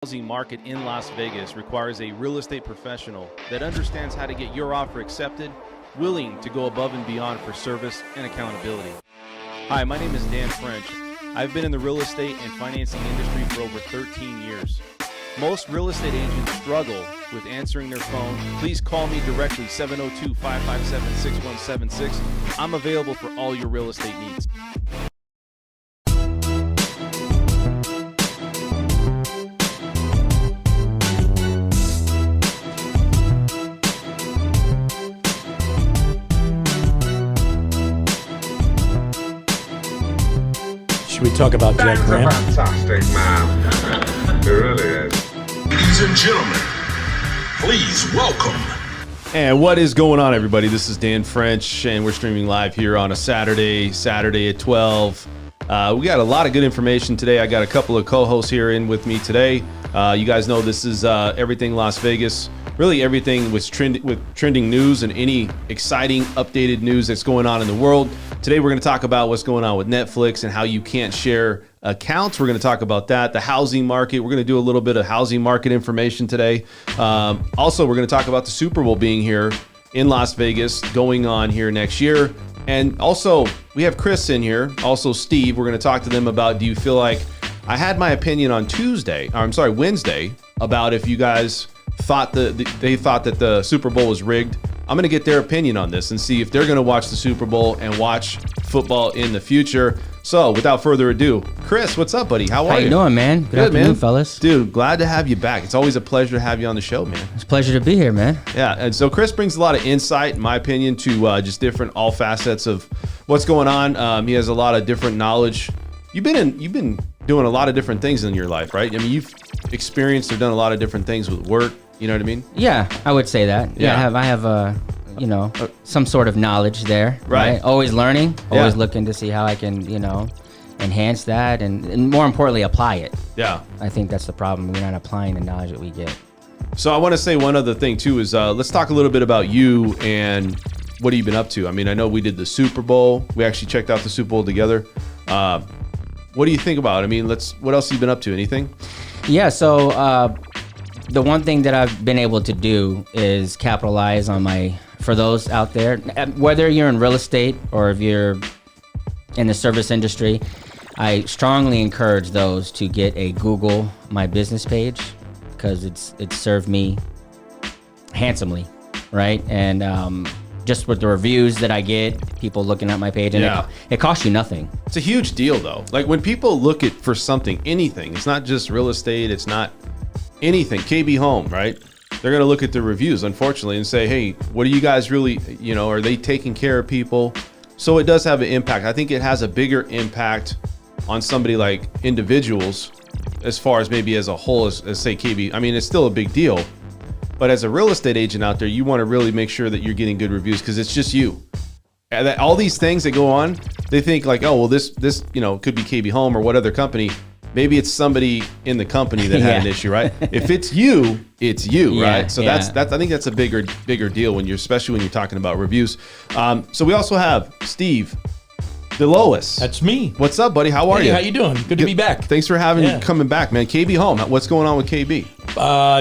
Housing market in Las Vegas requires a real estate professional that understands how to get your offer accepted, willing to go above and beyond for service and accountability. Hi, my name is Dan French. I've been in the real estate and financing industry for over 13 years. Most real estate agents struggle with answering their phone. Please call me directly, 702-557-6176. I'm available for all your real estate needs. Should we talk about Jack Graham? Fantastic, man. It really is. Ladies and gentlemen, please welcome. And what is going on, everybody? This is Dan French, and we're streaming live here on a Saturday at 12. We got a lot of good information today. I got a couple of co-hosts here in with me today. You guys know this is Everything Las Vegas. Really everything with trending news and any exciting updated news that's going on in the world. Today we're going to talk about what's going on with Netflix and how you can't share accounts. We're going to talk about that. The housing market. We're going to do a little bit of housing market information today. Also, we're going to talk about the Super Bowl being here in Las Vegas, going on here next year. And also, we have Chris in here. Also, Steve. We're going to talk to them about, do you feel like I had my opinion on Wednesday, about if you guys thought they thought that the Super Bowl was rigged. I'm going to get their opinion on this and see if they're going to watch the Super Bowl and watch football in the future. So, without further adu, Chris, what's up, buddy? How are you? How you doing, man? Good afternoon, man. Fellas. Dude, glad to have you back. It's always a pleasure to have you on the show, man. It's a pleasure to be here, man. Yeah, and so Chris brings a lot of insight, in my opinion, to just different all facets of what's going on. He has a lot of different knowledge. You've been doing a lot of different things in your life, right? I mean, you've experienced or done a lot of different things with work. You know what I mean? Yeah, I would say that. Yeah. I have some sort of knowledge there. Right. Always learning, Yeah. always looking to see how I can, enhance that and more importantly, apply it. Yeah. I think that's the problem. We're not applying the knowledge that we get. So I want to say one other thing too is let's talk a little bit about you and what have you been up to? I mean, I know we did the Super Bowl. We actually checked out the Super Bowl together. What do you think about it? I mean, what else have you been up to? Anything? Yeah, so the one thing that I've been able to do is capitalize on for those out there, whether you're in real estate or if you're in the service industry, I strongly encourage those to get a Google My Business page because it's served me handsomely, right? And just with the reviews that I get, people looking at my page, and it costs you nothing. It's a huge deal though. Like when people look for something, anything, it's not just real estate, it's not anything, KB Home, right? They're going to look at the reviews, unfortunately, and say, hey, what are you guys really, are they taking care of people? So it does have an impact. I think it has a bigger impact on somebody like individuals as far as maybe as a whole as say KB. I mean, it's still a big deal. But as a real estate agent out there, you want to really make sure that you're getting good reviews because it's just you. And that all these things that go on, they think like, oh, well, this could be KB Home or what other company. Maybe it's somebody in the company that had an issue, right? If it's you, it's you, right? So that's I think that's a bigger deal especially when you're talking about reviews. So we also have Steve DeLois. That's me. What's up, buddy? How are you? How you doing? Good to be back. Thanks for coming back, man. KB Home. What's going on with KB?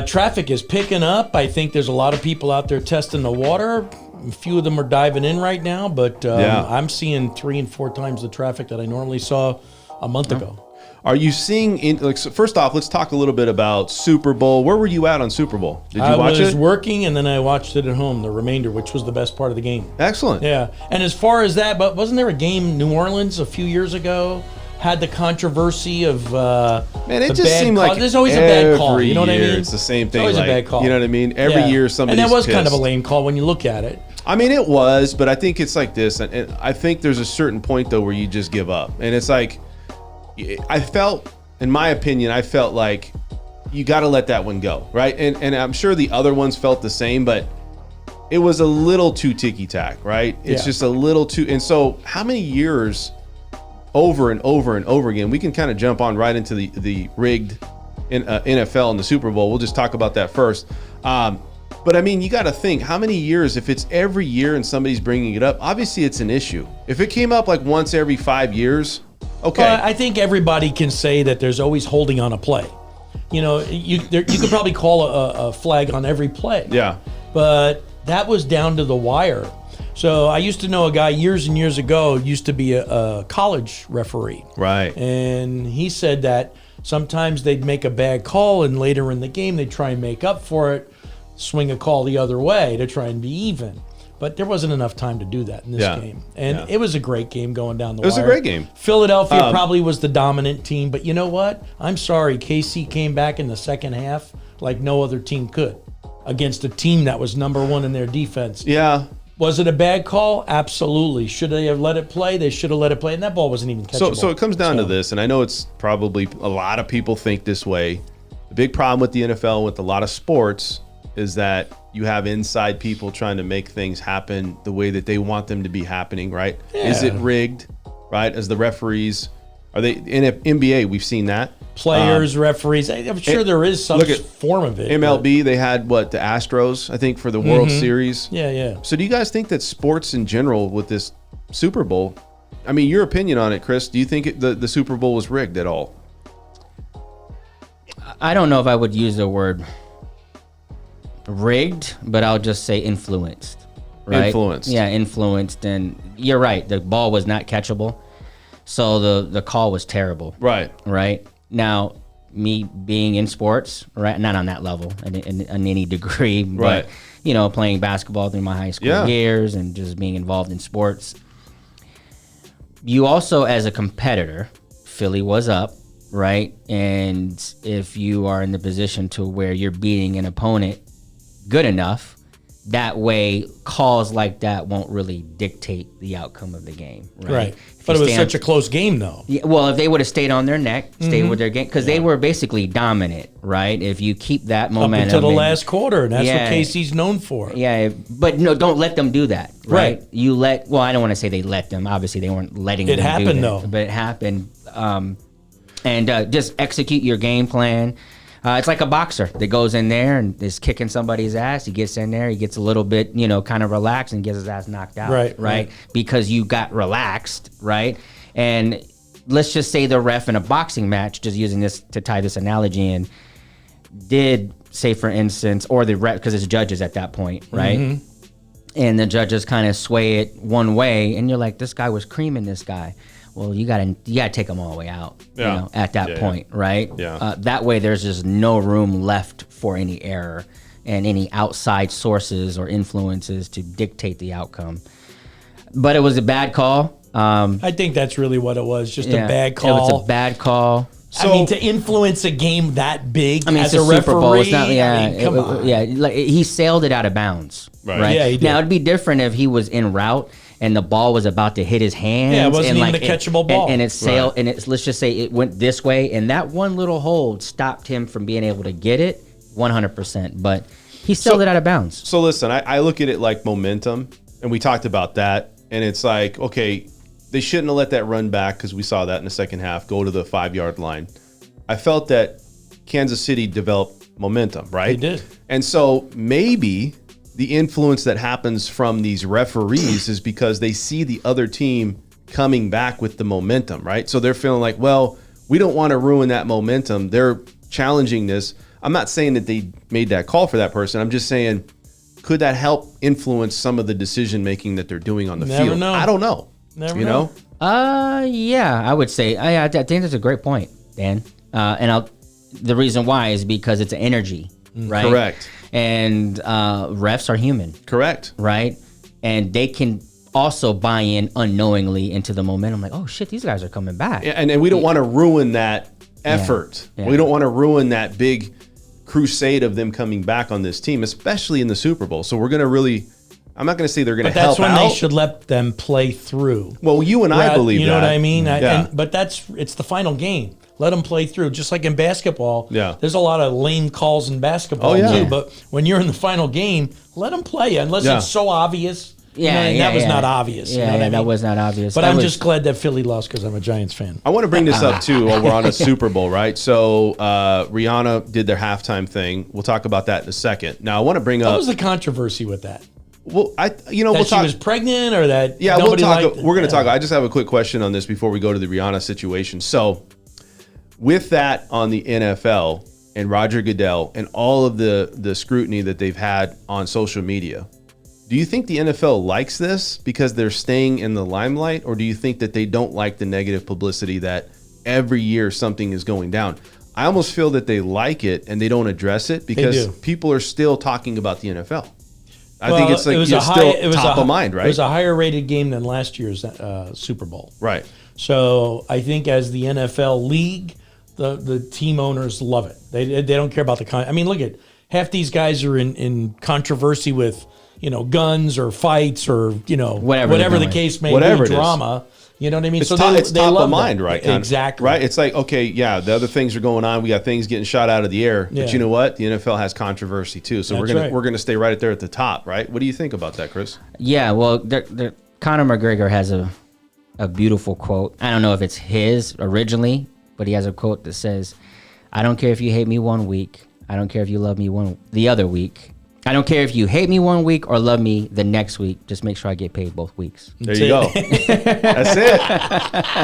Traffic is picking up. I think there's a lot of people out there testing the water. A few of them are diving in right now, but I'm seeing 3 and 4 times the traffic that I normally saw a month ago. Are you seeing, so first off, let's talk a little bit about Super Bowl. Where were you at on Super Bowl? Did you watch it? I was working, and then I watched it at home, the remainder, which was the best part of the game. Excellent. Yeah, and as far as that, but wasn't there a game, New Orleans, a few years ago, had the controversy of man, it just seemed call. like There's always a bad call, you know what I mean? It's the same thing. It's always a bad call. You know what I mean? Every year somebody's And that was pissed. kind of a lame call when you look at it. I mean, it was, but I think it's like this, and I think there's a certain point, though, where you just give up. And it's like, in my opinion, I felt like you got to let that one go, right? And I'm sure the other ones felt the same, but it was a little too ticky-tack, right? It's just a little too. And so how many years over and over and over again, we can kind of jump on right into the rigged NFL and the Super Bowl. We'll just talk about that first. But I mean, you got to think how many years, if it's every year and somebody's bringing it up, obviously it's an issue. If it came up like once every 5 years, okay. I think everybody can say that there's always holding on a play. You know, you could probably call a flag on every play. Yeah. But that was down to the wire. So I used to know a guy years and years ago, used to be a college referee. Right. And he said that sometimes they'd make a bad call, and later in the game they'd try and make up for it, swing a call the other way to try and be even. But there wasn't enough time to do that in this game. And it was a great game going down the wire. It was a great game. Philadelphia probably was the dominant team. But you know what? I'm sorry. KC came back in the second half like no other team could against a team that was number one in their defense. Yeah. Was it a bad call? Absolutely. Should they have let it play? They should have let it play. And that ball wasn't even catchable. So it comes down to this, and I know it's probably a lot of people think this way. The big problem with the NFL, with a lot of sports, is that you have inside people trying to make things happen the way that they want them to be happening, right? Yeah. Is it rigged, right? As the referees, are they in NBA? We've seen that. Players, referees. I'm sure there is some form of it. MLB, they had the Astros, I think, for the World Series. Yeah. So do you guys think that sports in general with this Super Bowl, I mean, your opinion on it, Chris, do you think the Super Bowl was rigged at all? I don't know if I would use the word rigged, but I'll just say influenced. Right? Influenced. Yeah, influenced. And you're right. The ball was not catchable. So the call was terrible. Right. Right. Now, me being in sports, right, not on that level in any degree, but, right. you know, playing basketball through my high school years and just being involved in sports. You also, as a competitor, Philly was up, right? And if you are in the position to where you're beating an opponent good enough, that way calls like that won't really dictate the outcome of the game. Right. But it was such a close game, though. Yeah, well, if they would have stayed on their neck, stayed with their game, because they were basically dominant, right? If you keep that momentum. Up until the last quarter, and that's what KC's known for. Yeah, but no, don't let them do that, right? You well, I don't want to say they let them. Obviously, they weren't letting them do that. It happened, though. But it happened. And just execute your game plan. It's like a boxer that goes in there and is kicking somebody's ass. He gets in there, he gets a little bit, kind of relaxed and gets his ass knocked out. Right. Because you got relaxed, right? And let's just say the ref in a boxing match, just using this to tie this analogy in, did say, for instance, or the ref, because it's judges at that point, right? And the judges kind of sway it one way, and you're like, this guy was creaming this guy. Well, you gotta take them all the way out, at that point, right? Yeah. That way, there's just no room left for any error and any outside sources or influences to dictate the outcome. But it was a bad call. I think that's really what it was, just a bad call. It was a bad call. So, I mean, to influence a game that big as a Super Bowl, referee, it's not, come on. He sailed it out of bounds, right? Yeah, he did. Now, it'd be different if he was en route and the ball was about to hit his hands. Yeah, it wasn't and even a catchable ball. And it sailed, and let's just say it went this way, and that one little hold stopped him from being able to get it 100%. But he sailed it out of bounds. So listen, I look at it like momentum, and we talked about that, and it's like, okay, they shouldn't have let that run back because we saw that in the second half, go to the 5-yard line. I felt that Kansas City developed momentum, right? They did. And so maybe the influence that happens from these referees is because they see the other team coming back with the momentum, right? So they're feeling like, well, we don't want to ruin that momentum. They're challenging this. I'm not saying that they made that call for that person. I'm just saying, could that help influence some of the decision making that they're doing on the Never field? know. I don't know. Never know. Yeah, I would say. I think that's a great point, Dan. The reason why is because it's energy, right? Correct. And refs are human. Correct. Right? And they can also buy in unknowingly into the momentum, like, oh shit, these guys are coming back. And we don't want to ruin that effort. Yeah. We don't want to ruin that big crusade of them coming back on this team, especially in the Super Bowl. So we're going to really, I'm not going to say they're going to help out. But that's when they should let them play through. Well, you and I believe that. You know what I mean? Yeah. But it's the final game. Let them play through. Just like in basketball, there's a lot of lame calls in basketball too. But when you're in the final game, let them play unless it's so obvious. That was not obvious. Yeah, you know what I mean? That was not obvious. But I'm just glad that Philly lost because I'm a Giants fan. I want to bring this up too while we're on a Super Bowl, right? So Rihanna did their halftime thing. We'll talk about that in a second. Now I want to bring up. What was the controversy with that? Well, that we'll she talk. was pregnant, or that we'll talk. Liked We're going to talk. I just have a quick question on this before we go to the Rihanna situation. So, with that on the NFL, and Roger Goodell and all of the scrutiny that they've had on social media, do you think the NFL likes this because they're staying in the limelight, or do you think that they don't like the negative publicity that every year something is going down? I almost feel that they like it and they don't address it because people are still talking about the NFL. I think it's like still top of mind, right? It was a higher rated game than last year's Super Bowl. Right. So I think as the NFL league, the team owners love it. They don't care about I mean, look at half these guys are in controversy with, guns or fights or, whatever the case may be, drama. You know what I mean? It's top of mind, right? Exactly. Right? It's like, okay, yeah, the other things are going on. We got things getting shot out of the air. Yeah. But you know what? The NFL has controversy too. So we're gonna stay right there at the top, right? What do you think about that, Chris? Yeah, well, Conor McGregor has a beautiful quote. I don't know if it's his originally, but he has a quote that says, "I don't care if you hate me one week. I don't care if you love me the other week. I don't care if you hate me one week or love me the next week. Just make sure I get paid both weeks." There you go. That's it.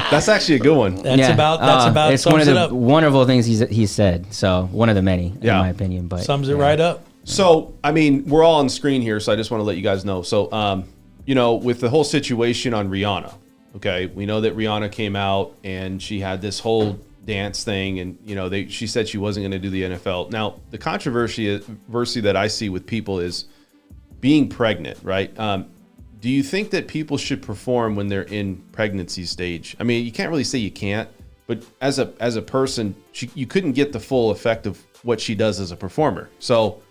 That's actually a good one. That's about. It's one of the wonderful things he's said. So one of the many, in my opinion. But sums it right up. So I mean, we're all on screen here, so I just want to let you guys know. So with the whole situation on Rihanna, okay, we know that Rihanna came out and she had this whole dance thing, and she said she wasn't going to do the NFL. Now, the controversy that I see with people is being pregnant, right? Do you think that people should perform when they're in pregnancy stage? I mean, you can't really say you can't, but as a person, you couldn't get the full effect of what she does as a performer. So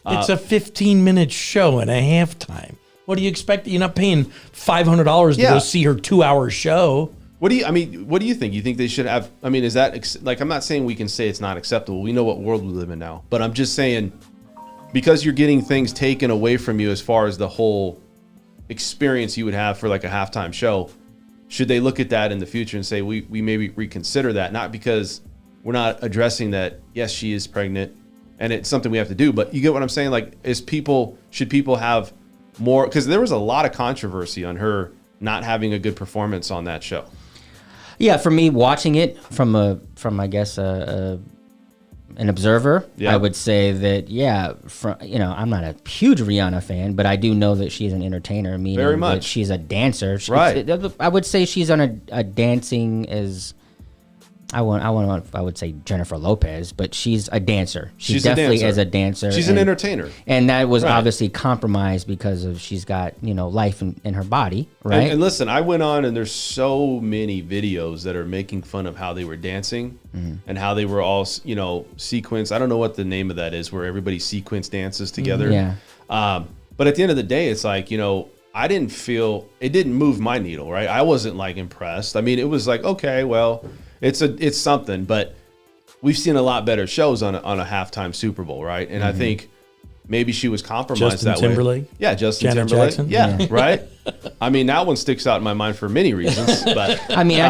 it's a 15-minute show and a halftime. What do you expect? You're not paying $500 to go see her 2-hour show. What do you think? You think they should have? I mean, is that like? I'm not saying we can say it's not acceptable. We know what world we live in now, but I'm just saying because you're getting things taken away from you as far as the whole experience you would have for like a halftime show. Should they look at that in the future and say we maybe reconsider that? Not because we're not addressing that. Yes, she is pregnant, and it's something we have to do. But you get what I'm saying? Like, should people have more? Because there was a lot of controversy on her not having a good performance on that show. Yeah, for me, watching it from I guess an observer, I would say that I'm not a huge Rihanna fan, but I do know that she's an entertainer. Meaning very much that she's a dancer. Right. I would say she's on a dancing as. I would say Jennifer Lopez, but she's a dancer. She definitely is a dancer. She's an entertainer. And that was obviously compromised because she's got, life in her body, right? And listen, I went on and there's so many videos that are making fun of how they were dancing and how they were all, sequenced. I don't know what the name of that is, where everybody sequence dances together. Yeah. But at the end of the day, it's like, I didn't feel, it didn't move my needle, right? I wasn't like impressed. I mean, it was like, okay, well, it's something, but we've seen a lot better shows on a halftime Super Bowl, right? And I think maybe she was compromised Justin that Timberlake? way. Yeah, Justin Janet Timberlake. Jackson? Yeah, right. I mean, that one sticks out in my mind for many reasons. But I mean,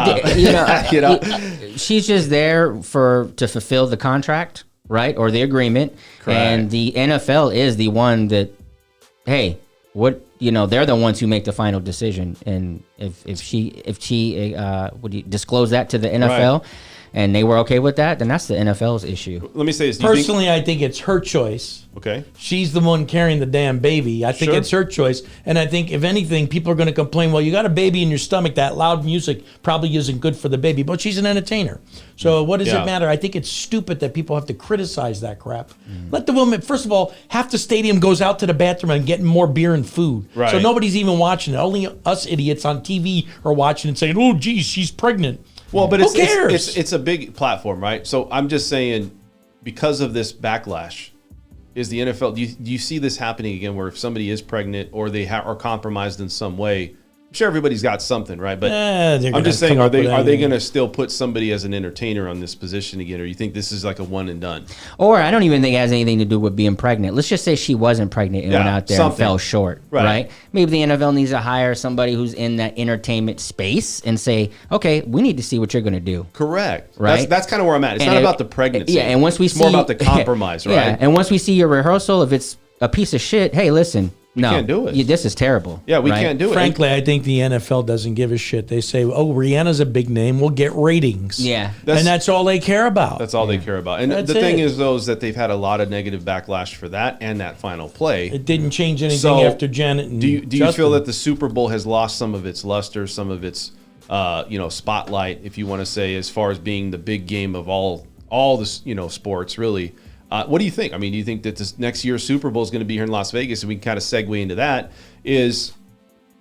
she's just there to fulfill the contract, right, or the agreement. Correct. And the NFL is the one that, hey, they're the ones who make the final decision. And if she would you disclose that to the NFL, and they were okay with that, then that's the NFL's issue. Let me say this. Personally, I think it's her choice. Okay. She's the one carrying the damn baby. I think it's her choice. And I think, if anything, people are going to complain, well, you got a baby in your stomach. That loud music probably isn't good for the baby. But she's an entertainer. So what does it matter? I think it's stupid that people have to criticize that crap. Let the woman, first of all, half the stadium goes out to the bathroom and getting more beer and food. Right. So nobody's even watching it. Only us idiots on TV are watching and saying, oh, geez, she's pregnant. Well, but who cares? It's a big platform, right? So I'm just saying, because of this backlash, is the NFL? Do you see this happening again, where if somebody is pregnant or they are compromised in some way? I'm sure everybody's got something, right? But I'm just saying, are they going to still put somebody as an entertainer on this position again, or you think this is like a one and done? Or I don't even think it has anything to do with being pregnant. Let's just say she wasn't pregnant and went out there and fell short, right? Maybe the NFL needs to hire somebody who's in that entertainment space and say, okay, we need to see what you're going to do. Correct. Right. That's kind of where I'm at. It's not about the pregnancy. Yeah, and once we it's more about the compromise, right? Yeah, and once we see your rehearsal, if it's a piece of shit, hey, listen. We can't do it. This is terrible. Yeah, we right? can't do it. Frankly, I think the NFL doesn't give a shit. They say, "Oh, Rihanna's a big name. We'll get ratings." Yeah. And that's all they care about. That's all they care about. And That's the thing it. is, though, is that they've had a lot of negative backlash for that and that final play. It didn't change anything So, after Janet and Do you feel Justin. that the Super Bowl has lost some of its luster, some of its spotlight, if you want to say, as far as being the big game of all the sports, really? What do you think? I mean, do you think that this next year's Super Bowl is going to be here in Las Vegas? And we can kind of segue into that. Is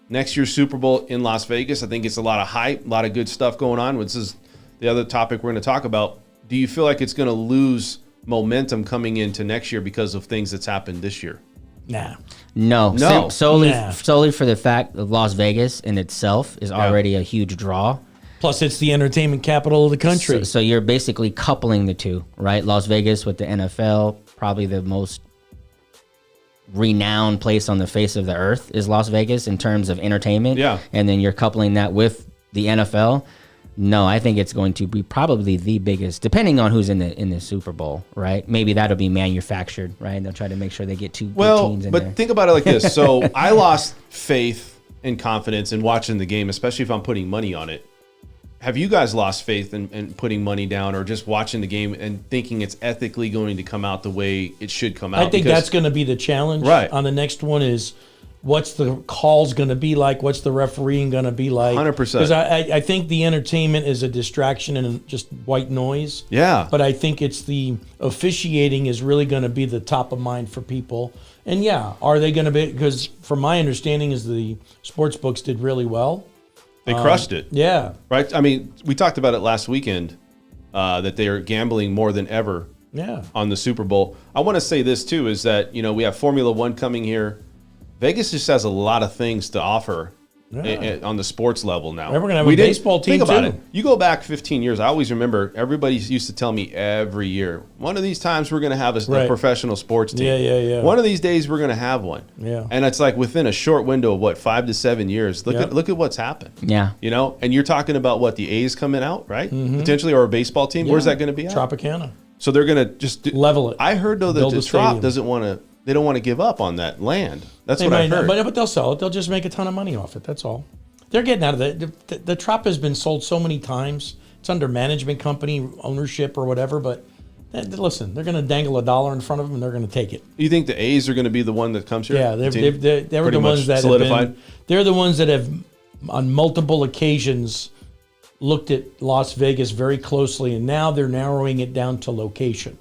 next year's Super Bowl in Las Vegas? I think it's a lot of hype, a lot of good stuff going on. This is the other topic we're going to talk about. Do you feel like it's going to lose momentum coming into next year because of things that's happened this year? Nah. No. No. Solely for the fact that Las Vegas in itself is already a huge draw. Plus, it's the entertainment capital of the country. So you're basically coupling the two, right? Las Vegas with the NFL, probably the most renowned place on the face of the earth is Las Vegas in terms of entertainment. Yeah. And then you're coupling that with the NFL. No, I think it's going to be probably the biggest, depending on who's in the Super Bowl, right? Maybe that'll be manufactured, right? They'll try to make sure they get two good teams in there. But think about it like this. So I lost faith and confidence in watching the game, especially if I'm putting money on it. Have you guys lost faith in putting money down or just watching the game and thinking it's ethically going to come out the way it should come out? I think that's going to be the challenge. Right. On the next one is, what's the calls going to be like? What's the refereeing going to be like? 100%. Because I think the entertainment is a distraction and just white noise. Yeah. But I think it's the officiating is really going to be the top of mind for people. And yeah, are they going to be? Because from my understanding is the sports books did really well. They crushed it. Yeah. Right? I mean, we talked about it last weekend that they are gambling more than ever Yeah. on the Super Bowl. I want to say this, too, is that, we have Formula One coming here. Vegas just has a lot of things to offer on the sports level now. And we're gonna have a baseball team, Think about too. it. You go back 15 years. I always remember everybody used to tell me every year, one of these times we're going to have a Right. professional sports team. Yeah. One of these days we're going to have one. Yeah. And it's like within a short window of 5 to 7 years. Look at what's happened. Yeah. And you're talking about the A's coming out, right? Potentially, or a baseball team. Where's that going to be at? Tropicana. So they're going to just Level it. I heard though that Build the a stadium. Trop they don't want to give up on that land. That's They what I might heard. not, but they'll sell it. They'll just make a ton of money off it. That's all. They're getting out of it. The Trop has been sold so many times. It's under management company ownership or whatever. But listen, they're going to dangle $1 in front of them and they're going to take it. You think the A's are going to be the one that comes here? Yeah, The team? they were Pretty the much ones that solidified? they're the ones that have on multiple occasions looked at Las Vegas very closely, and now they're narrowing it down to location.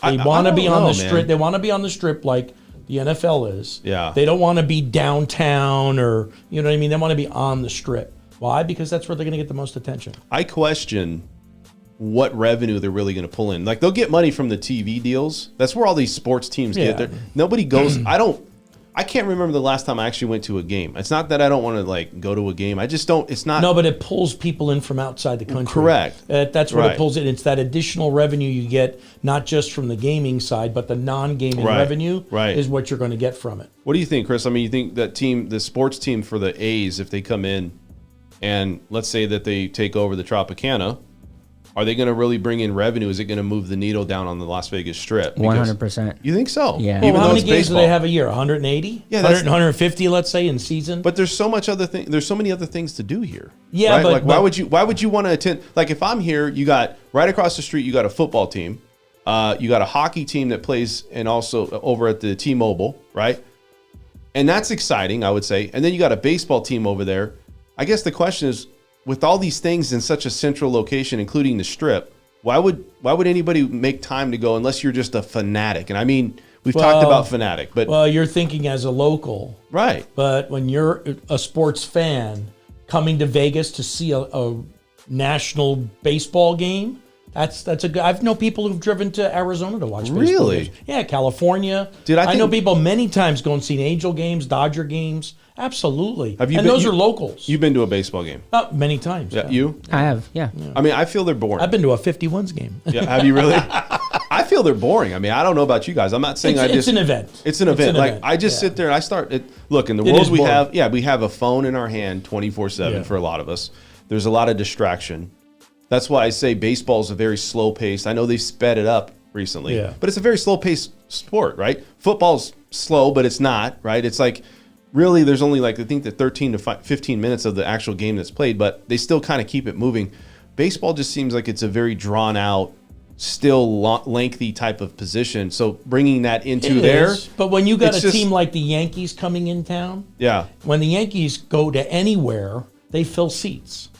They I want to don't be on know, the man. strip. They want to be on the strip like the NFL is. Yeah. They don't want to be downtown or you know what I mean. They want to be on the strip. Why? Because that's where they're going to get the most attention. I question what revenue they're really going to pull in. Like they'll get money from the TV deals. That's where all these sports teams Yeah. get there. Nobody goes. I can't remember the last time I actually went to a game. It's not that I don't want to go to a game. I just don't. It's not. No, but it pulls people in from outside the country. Correct. That's what Right. it pulls in. It's that additional revenue you get, not just from the gaming side, but the non-gaming Right. revenue Right. is what you're going to get from it. What do you think, Chris? I mean, you think that team, the sports team for the A's, if they come in and let's say that they take over the Tropicana, are they going to really bring in revenue? Is it going to move the needle down on the Las Vegas Strip? Because- 100%. You think so? Yeah. Even Well, how though many it's games do baseball. they have a year? 180? Yeah, 100, 150, let's say, in season? But there's so much other thing. There's so many other things to do here. Yeah, right? but- why but- would you want to attend? Like if I'm here, you got right across the street, you got a football team, you got a hockey team that plays, and also over at the T-Mobile, right? And that's exciting, I would say. And then you got a baseball team over there. I guess the question is, with all these things in such a central location, including the Strip, why would anybody make time to go unless you're just a fanatic? And I mean, we've talked about fanatic, but well, you're thinking as a local. right. But when you're a sports fan coming to Vegas to see a national baseball game, that's a good. I've known people who've driven to Arizona to watch baseball Really? games. Yeah, California. Dude, I know think- people many times go and see Angel games, Dodger games. Absolutely. Have you and been- those you- are locals. You've been to a baseball game. Many times. Yeah, you? I have, yeah. I mean, I feel they're boring. I've been to a 51s game. Yeah, have you really? I feel they're boring. I mean, I don't know about you guys. I'm not saying It's an event. It's an event. I just sit there and I start. Look, in the world is we boring. have, we have a phone in our hand 24/7 Yeah. for a lot of us. There's a lot of distraction. That's why I say baseball is a very slow pace. I know they've sped it up recently, Yeah. but it's a very slow paced sport, right? Football's slow, but it's not, right? It's like really there's only like I think the 13 to 15 minutes of the actual game that's played, but they still kind of keep it moving. Baseball just seems like it's a very drawn out, still lengthy type of position. So bringing that into there, but when you got a team like the Yankees coming in town, yeah, when the Yankees go to anywhere, they fill seats,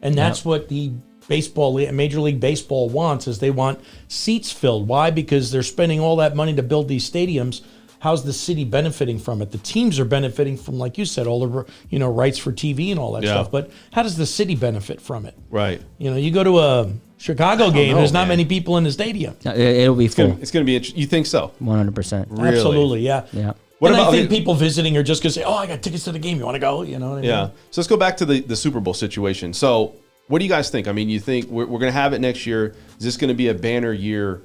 and that's what the Major League Baseball wants, is they want seats filled. Why? Because they're spending all that money to build these stadiums. How's the city benefiting from it? The teams are benefiting from, like you said, all the rights for TV and all that stuff. But how does the city benefit from it? Right. You go to a Chicago game. There's not many people in the stadium. It'll be full. It's going to be interesting. You think so? 100%. Really? Absolutely. Yeah. Yeah. I think people visiting are just going to say, "Oh, I got tickets to the game. You want to go?" You know what I mean? Yeah. So let's go back to the Super Bowl situation. So what do you guys think? I mean, you think we're going to have it next year? Is this going to be a banner year?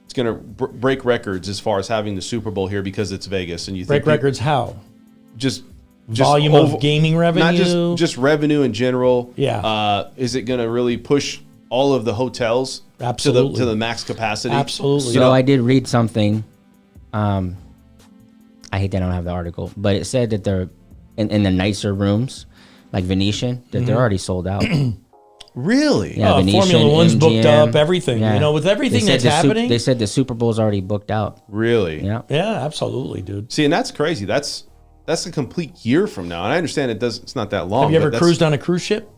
It's going to break records as far as having the Super Bowl here because it's Vegas, and you think break records how? Just volume of gaming revenue, not just revenue in general. Yeah. Is it going to really push all of the hotels Absolutely. to the max capacity? Absolutely. So I did read something. I hate that I don't have the article, but it said that they're in the nicer rooms, like Venetian, that they're already sold out. Really? Yeah, Venetian, Formula One's booked MGM. up, everything. Yeah. With everything that's They happening. they said the Super Bowl's already booked out. Really? Yeah. Yeah, absolutely, dude. See, and that's crazy. That's a complete year from now. And I understand it's not that long. Have you ever cruised on a cruise ship?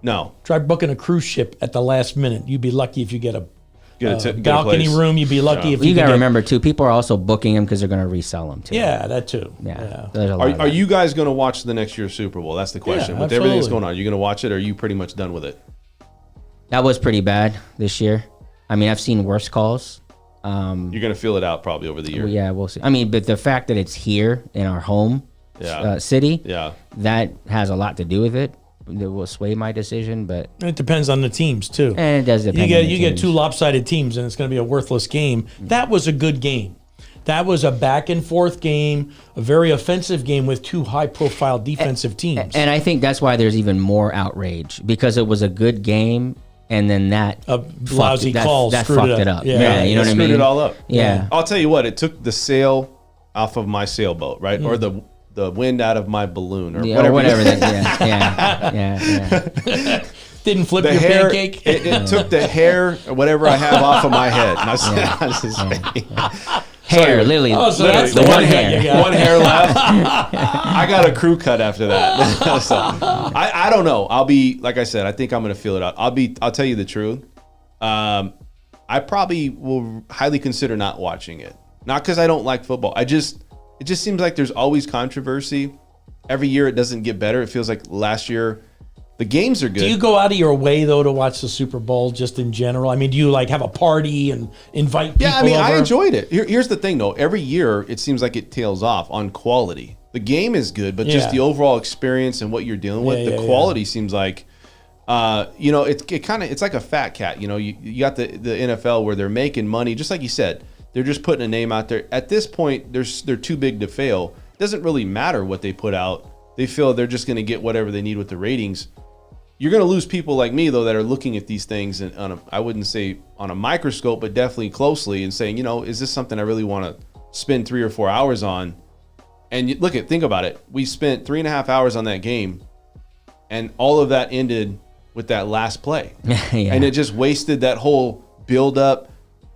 No. Try booking a cruise ship at the last minute. You'd be lucky if you get a Get a balcony place. room. You'd be lucky if you got to get, remember too. People are also booking them because they're going to resell them too. Yeah, that too. Yeah. There's a lot of Are that. you guys going to watch the next year's Super Bowl? That's the question. Yeah, With everything that's absolutely. going on, are you going to watch it, or are you pretty much done with it? That was pretty bad this year. I mean, I've seen worse calls. You're going to feel it out probably over the year. Yeah, we'll see. I mean, but the fact that it's here in our home city, that has a lot to do with it. That will sway my decision, but It depends on the teams too. and it does depend. You get two lopsided teams, and it's going to be a worthless game. That was a good game. That was a back and forth game, a very offensive game with two high profile defensive teams. And I think that's why there's even more outrage, because it was a good game, and then that lousy calls that screwed fucked it up. Yeah, Yeah, you know what I mean. Screwed it all up. Yeah. I'll tell you what. It took the sail off of my sailboat, right, or the wind out of my balloon, or Yeah, whatever. or whatever. Yeah. Didn't flip The your hair, pancake. it took the hair, or whatever I have, off of my head. And I was just Hair, literally. Oh, so that's the the one one hair. you got. one hair left. I got a crew cut after that. So, I don't know. I'll be, like I said, I think I'm going to feel it out. I'll tell you the truth. I probably will highly consider not watching it. Not because I don't like football. It just seems like there's always controversy. Every year it doesn't get better. It feels like last year the games are good. Do you go out of your way though to watch the Super Bowl just in general? I mean, do you like have a party and invite people? Yeah, I mean, over? I enjoyed it. Here's the thing, though. Every year, it seems like it tails off on quality. The game is good, but just Yeah. the overall experience and what you're dealing with, the quality seems like, it's like a fat cat. You got the NFL where they're making money, just like you said. They're just putting a name out there. At this point, they're too big to fail. It doesn't really matter what they put out. They feel they're just going to get whatever they need with the ratings. You're going to lose people like me, though, that are looking at these things, and I wouldn't say on a microscope, but definitely closely, and saying, is this something I really want to spend 3 or 4 hours on? And think about it. We spent 3.5 hours on that game, and all of that ended with that last play. And it just wasted that whole build up.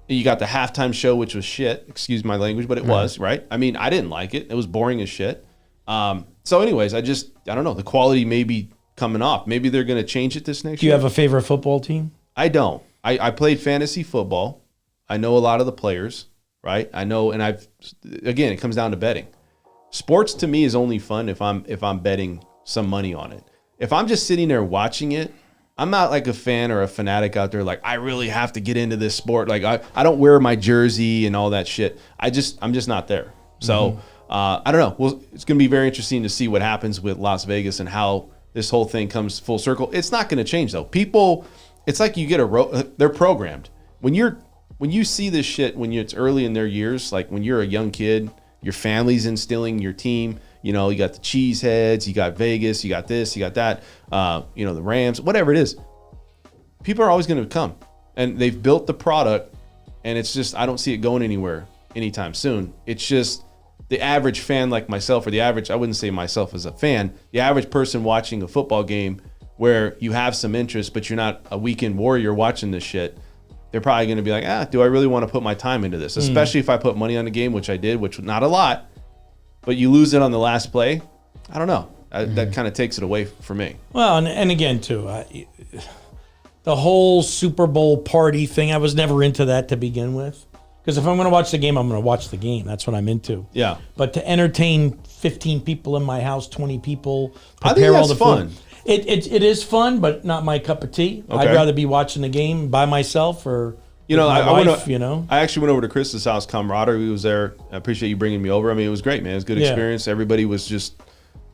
You got the halftime show, which was shit. Excuse my language, but it was, right? I mean, I didn't like it. It was boring as shit. So anyways, I don't know. The quality may be coming off. Maybe they're going to change it this next Do year. you have a favorite football team? I don't. I played fantasy football. I know a lot of the players, right? I know, and again, it comes down to betting. Sports to me is only fun if I'm betting some money on it. If I'm just sitting there watching it, I'm not like a fan or a fanatic out there like, I really have to get into this sport. Like I don't wear my jersey and all that shit. I'm just not there. So I don't know. Well, it's going to be very interesting to see what happens with Las Vegas and how this whole thing comes full circle. It's not going to change though. People, it's like you get they're programmed. When you see this shit, when it's early in their years, like when you're a young kid, your family's instilling your team. You got the cheeseheads, you got Vegas, you got this, you got that, the Rams, whatever it is. People are always going to come, and they've built the product, and it's just, I don't see it going anywhere anytime soon. It's just, the average fan like myself, or the average, I wouldn't say myself as a fan, the average person watching a football game where you have some interest, but you're not a weekend warrior watching this shit, they're probably going to be like, do I really want to put my time into this? Especially if I put money on the game, which I did, which not a lot, but you lose it on the last play. I don't know. That kind of takes it away for me. Well, and again, too, the whole Super Bowl party thing, I was never into that to begin with. Because if I'm going to watch the game, I'm going to watch the game. That's what I'm into. Yeah. But to entertain 15 people in my house, 20 people, I think that's fun. It is fun, but not my cup of tea. Okay. I'd rather be watching the game by myself or with my wife, I actually went over to Chris's house. Camaraderie was there. I appreciate you bringing me over. I mean, it was great, man. It was a good experience. Everybody was just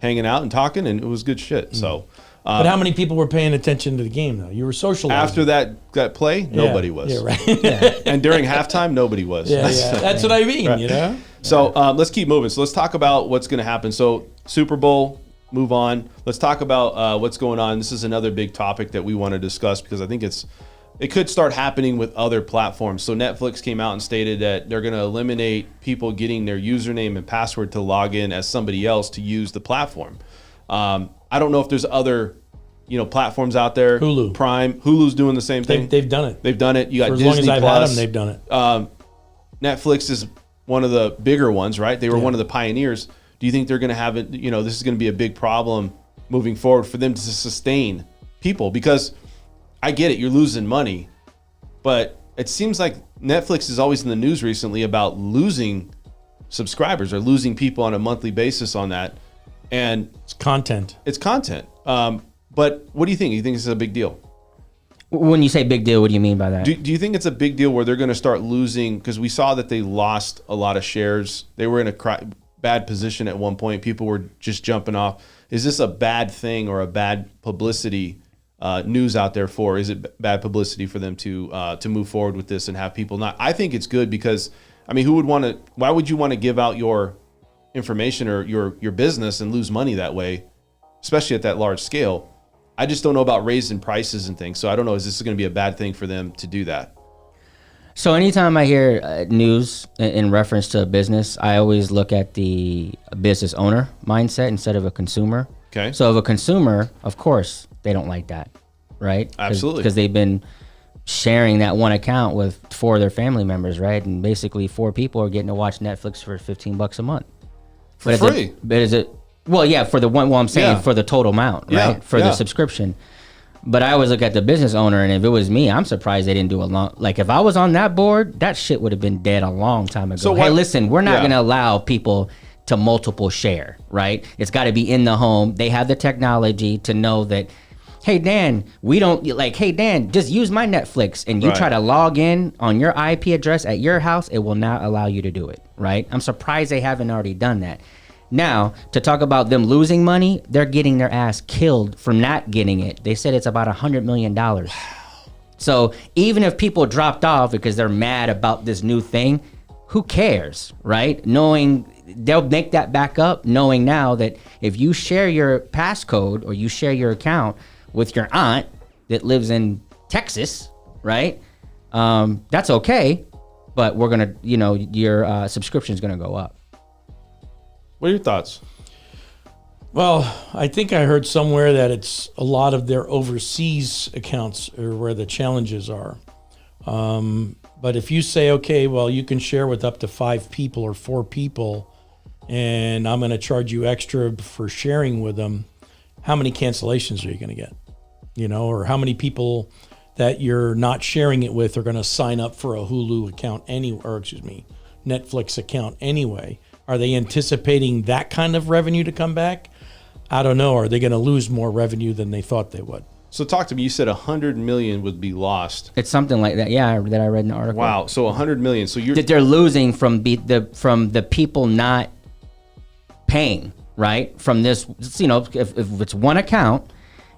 hanging out and talking, and it was good shit. So, but how many people were paying attention to the game, though? You were socializing. After that play, nobody was. Yeah, right. And during halftime, nobody was. Yeah. That's what I mean, right. So let's keep moving. So let's talk about what's going to happen. So Super Bowl, move on. Let's talk about what's going on. This is another big topic that we want to discuss because I think it could start happening with other platforms. So Netflix came out and stated that they're going to eliminate people getting their username and password to log in as somebody else to use the platform. I don't know if there's other, platforms out there. Hulu, Prime, Hulu's doing the same thing. They've done it. They've done it. You got For as Disney long as I've Plus. had them, they've done it. Netflix is one of the bigger ones, right? They were one of the pioneers. Do you think they're going to have it? This is going to be a big problem moving forward for them to sustain people, because I get it, you're losing money, but it seems like Netflix is always in the news recently about losing subscribers or losing people on a monthly basis on that. And it's content. But what do you think? You think this is a big deal? When you say big deal, what do you mean by that? Do you think it's a big deal where they're going to start losing? Because we saw that they lost a lot of shares. They were in a bad position at one point. People were just jumping off. Is this a bad thing or a bad publicity news out there for? Is it bad publicity for them to move forward with this and have people not? I think it's good because, I mean, why would you want to give out your information or your business and lose money that way, especially at that large scale? I just don't know about raising prices and things. So I don't know, is this going to be a bad thing for them to do that? So anytime I hear news in reference to a business, I always look at the business owner mindset instead of a consumer. Okay. So if a consumer, of course, they don't like that, right? Absolutely. Because they've been sharing that one account with 4 of their family members, right? And basically 4 people are getting to watch Netflix for $15 a month. For free? But is it? Well, yeah, for the one. Well, I'm saying for the total amount, right? Yeah, For the subscription. But I always look at the business owner, and if it was me, I'm surprised they didn't do like if I was on that board, that shit would have been dead a long time ago. So hey, listen, we're not going to allow people to multiple share, right? It's got to be in the home. They have the technology to know that, hey, Dan, hey, Dan, just use my Netflix, and you try to log in on your IP address at your house, it will not allow you to do it, right? I'm surprised they haven't already done that. Now, to talk about them losing money, they're getting their ass killed for not getting it. They said it's about $100 million. Wow. So even if people dropped off because they're mad about this new thing, who cares, right? Knowing they'll make that back up, knowing now that if you share your passcode or you share your account with your aunt that lives in Texas, right? That's okay, but we're gonna, your subscription is gonna go up. What are your thoughts? Well, I think I heard somewhere that it's a lot of their overseas accounts are where the challenges are. But if you say, okay, well, you can share with up to 5 people or 4 people, and I'm going to charge you extra for sharing with them, how many cancellations are you going to get? Or how many people that you're not sharing it with are going to sign up for a Hulu account Netflix account anyway? Are they anticipating that kind of revenue to come back? I don't know. Are they going to lose more revenue than they thought they would? So talk to me. You said 100 million would be lost. It's something like that. Yeah, that I read in the article. Wow. So 100 million. So that they're losing from the people not paying, right? From this, if it's one account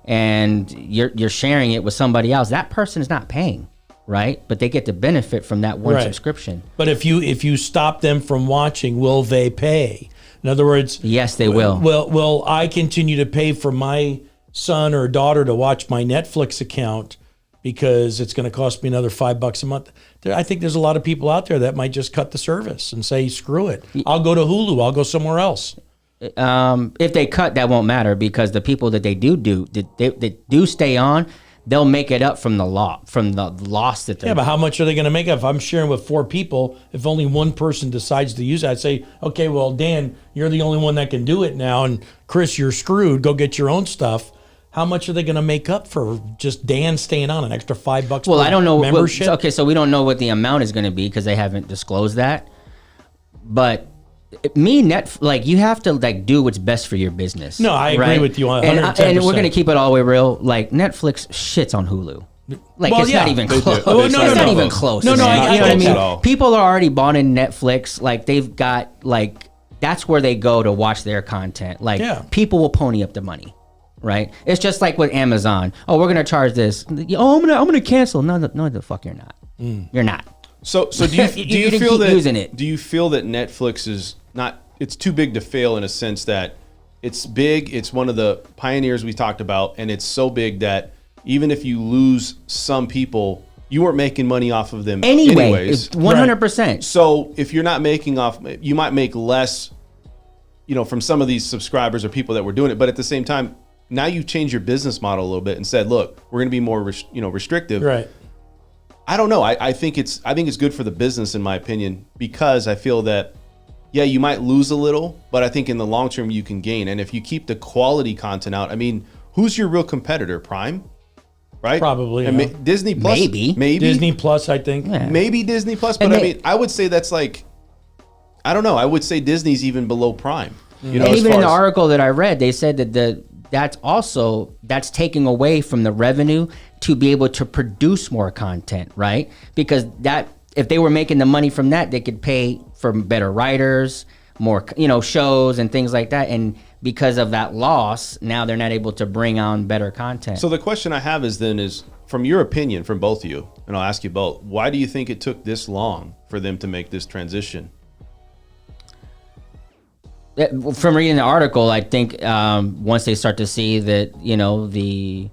and you're sharing it with somebody else, that person is not paying. Right, but they get to benefit from that one subscription. But if you stop them from watching, will they pay? In other words, yes, they will. Will I continue to pay for my son or daughter to watch my Netflix account because it's going to cost me another $5 a month. I think there's a lot of people out there that might just cut the service and say, screw it. I'll go to Hulu. I'll go somewhere else. If they cut, that won't matter, because the people that they do stay on, they'll make it up from the loss that they're. Yeah, but how much are they going to make up? If I'm sharing with 4 people, if only one person decides to use it, I'd say, okay, well, Dan, you're the only one that can do it now, and Chris, you're screwed. Go get your own stuff. How much are they going to make up for just Dan staying on, an extra $5? Well, I don't know. Membership? Okay, so we don't know what the amount is going to be because they haven't disclosed that. But you have to do what's best for your business. No, I agree with you 110%. And we're going to keep it all the way real. Like, Netflix shits on Hulu. It's not even close. Oh, It's not even close. No, I you know what I all. mean? People are already bought in Netflix. Like, they've got, that's where they go to watch their content. People will pony up the money. Right? It's just like with Amazon. Oh, we're gonna charge this. Oh, I'm gonna cancel. No, the fuck you're not. You're not. So do you feel that using it. Do you feel that Netflix is not? It's too big to fail in a sense that it's big. It's one of the pioneers we talked about, and it's so big that even if you lose some people, you weren't making money off of them anyways. 100%. So if you're not making off, you might make less, from some of these subscribers or people that were doing it. But at the same time, now you change your business model a little bit and said, look, we're going to be more, restrictive. Right. I don't know. I think it's good for the business, in my opinion, because I feel that, yeah, you might lose a little, but I think in the long term you can gain. And if you keep the quality content out, I mean, who's your real competitor? Prime, right? Probably. And Disney Plus, maybe Disney Plus, I think. Yeah. Maybe Disney Plus, but I would say that's I don't know. I would say Disney's even below Prime. And even in the article that I read, they said that that's taking away from the revenue to be able to produce more content, right? Because if they were making the money from that, they could pay for better writers, more shows and things like that. And because of that loss, now they're not able to bring on better content. So the question I have is from your opinion, from both of you, and I'll ask you both, why do you think it took this long for them to make this transition? From reading the article, I think once they start to see that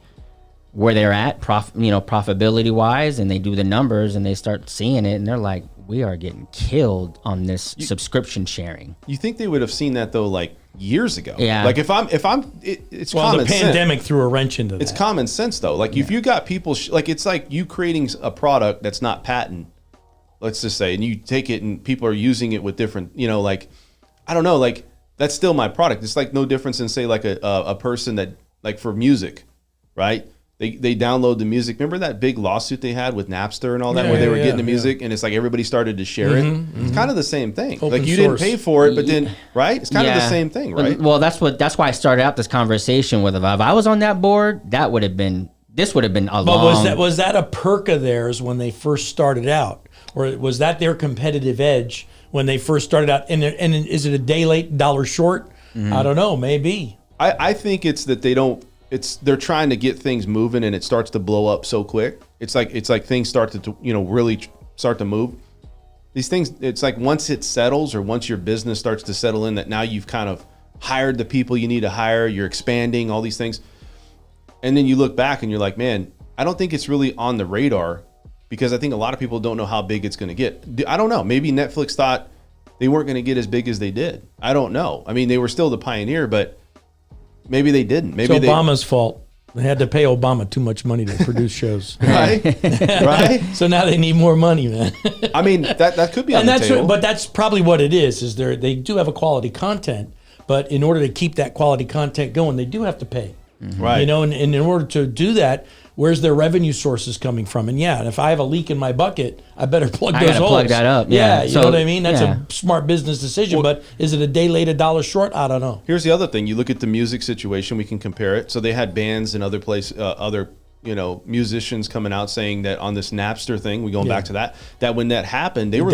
where they're at, profitability wise, and they do the numbers and they start seeing it, and they're like, we are getting killed on this subscription sharing. You think they would have seen that though, years ago? Yeah. It's common the pandemic sense. threw a wrench into that. It's common sense though. If you got people, it's like you creating a product that's not patent, let's just say, and you take it and people are using it with different, I don't know, that's still my product. It's no difference in say a person that for music, right? They download the music. Remember that big lawsuit they had with Napster and all that, where they were getting the music and it's everybody started to share it. It's kind of the same thing. Open you source. didn't pay for it, but then right? It's kind of the same thing, right? Well, that's why I started out this conversation with. If I was on that board, this would have been a long. But was that a perk of theirs when they first started out, or was that their competitive edge when they first started out? And is it a day late, dollar short? I don't know. Maybe. I think it's that they don't. They're trying to get things moving and it starts to blow up so quick. It's like things start to really start to move. These things, it's once it settles or once your business starts to settle in, that now you've kind of hired the people you need to hire, you're expanding, all these things. And then you look back and you're like, man, I don't think it's really on the radar, because I think a lot of people don't know how big it's going to get. I don't know. Maybe Netflix thought they weren't going to get as big as they did. I don't know. I mean, they were still the pioneer, but maybe they didn't. Maybe it's Obama's fault. They had to pay Obama too much money to produce shows. Right? Right? So now they need more money, man. I mean, that could be on the table. But that's probably what it is they do have a quality content, but in order to keep that quality content going, they do have to pay. Right. And in order to do that, where's their revenue sources coming from? And if I have a leak in my bucket, I better plug those holes. Plug that up. Yeah, you know what I mean? That's a smart business decision. But is it a day late, a dollar short? I don't know. Here's the other thing. You look at the music situation, we can compare it. So they had bands and other musicians coming out saying that on this Napster thing, back to that when that happened, they were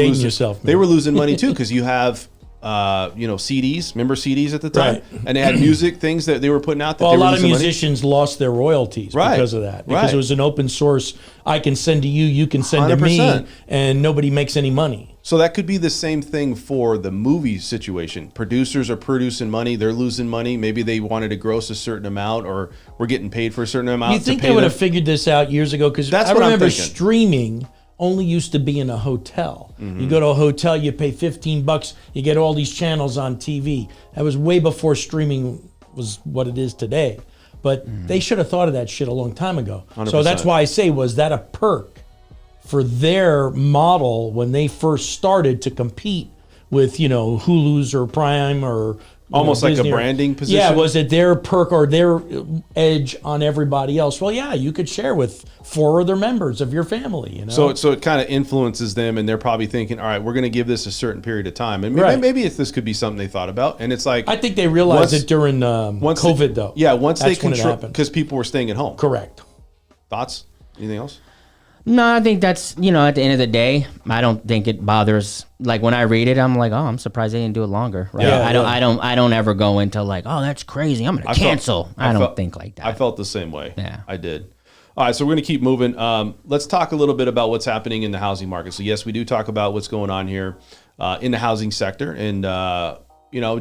losing money too, because you have CDs, remember CDs at the time? Right. And they had music things that they were putting out. That Well, they a were lot of losing money. musicians lost their royalties because of that. Because it was an open source. I can send to you, you can send to 100%. me, and nobody makes any money. So that could be the same thing for the movie situation. Producers are producing money, they're losing money. Maybe they wanted to gross a certain amount, or we're getting paid for a certain amount. You think to they pay would them. have figured this out years ago? Because That's I what I'm remember thinking. streaming only used to be in a hotel. Mm-hmm. You go to a hotel, you pay $15, you get all these channels on TV. That was way before streaming was what it is today. But they should have thought of that shit a long time ago. 100%. So that's why I say, was that a perk for their model when they first started to compete with, Hulu's or Prime or Almost like a Disney branding position? Yeah, was it their perk or their edge on everybody else? Well, yeah, you could share with 4 other members of your family. So it kind of influences them, and they're probably thinking, all right, we're going to give this a certain period of time. And Right. maybe this could be something they thought about. And it's like, I think they realized Once- it during COVID, though. yeah, once That's they when it control, happened. because people were staying at home. Correct. Thoughts? Anything else? No, I think that's, at the end of the day, I don't think it bothers. Like when I read it, I'm like, oh, I'm surprised they didn't do it longer. Right? Yeah, I don't ever go into like, oh, that's crazy, I'm gonna cancel. I don't think like that. I felt the same way. Yeah. I did. All right, so we're going to keep moving. Let's talk a little bit about what's happening in the housing market. So yes, we do talk about what's going on here in the housing sector, and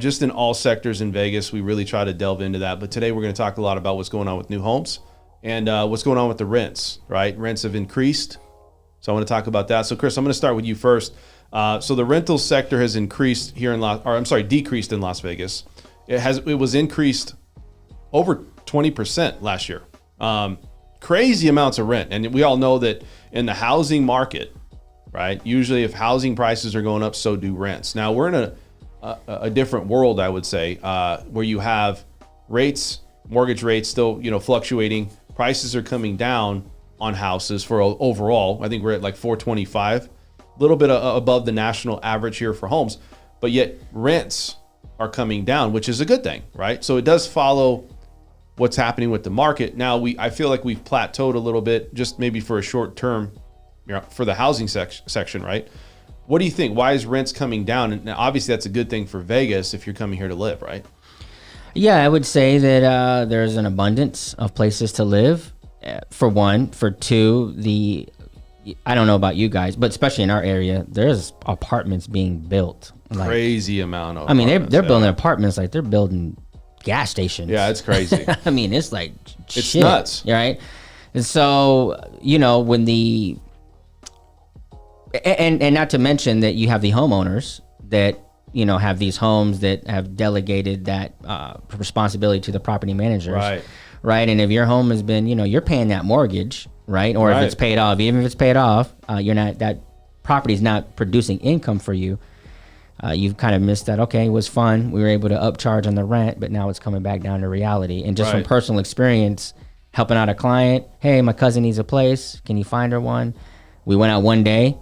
just in all sectors in Vegas. We really try to delve into that. But today we're going to talk a lot about what's going on with new homes and what's going on with the rents. Right, rents have increased. So I want to talk about that. So Chris, I'm going to start with you first. So the rental sector has increased here decreased in Las Vegas. It was increased over 20% last year. Crazy amounts of rent. And we all know that in the housing market, right? Usually if housing prices are going up, so do rents. Now we're in a different world, I would say, where you have mortgage rates still, fluctuating. Prices are coming down on houses for overall. I think we're at like 425, a little bit above the national average here for homes, but yet rents are coming down, which is a good thing, right? So it does follow what's happening with the market. Now I feel like we've plateaued a little bit, just maybe for a short term, for the housing section, right? What do you think? Why is rents coming down? And obviously that's a good thing for Vegas if you're coming here to live, right? Yeah, I would say that there's an abundance of places to live. For one. For two, I don't know about you guys, but especially in our area, there's apartments being built. Like, crazy amount of. I mean, they're building apartments like they're building gas stations. Yeah, it's crazy. I mean, it's like It's shit, nuts. right? And so when and not to mention that you have the homeowners that have these homes that have delegated that responsibility to the property managers. Right. And if your home has been, you're paying that mortgage, right? Or if it's paid off, even if it's paid off, that property's not producing income for you. You've kind of missed that. Okay, it was fun. We were able to upcharge on the rent, but now it's coming back down to reality. And just from personal experience, helping out a client, hey, my cousin needs a place. Can you find her one? We went out one day.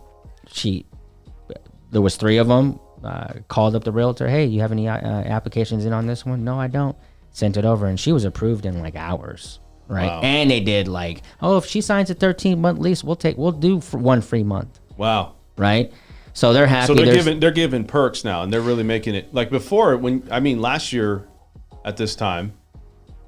There was 3 of them. Called up the realtor. Hey, you have any applications in on this one? No, I don't. Sent it over, and she was approved in like hours, right? Wow. And they did like, if she signs a 13-month lease, we'll do for 1 free month. Wow. Right? So they're happy. So they're giving perks now, and they're really making it like before. Last year at this time,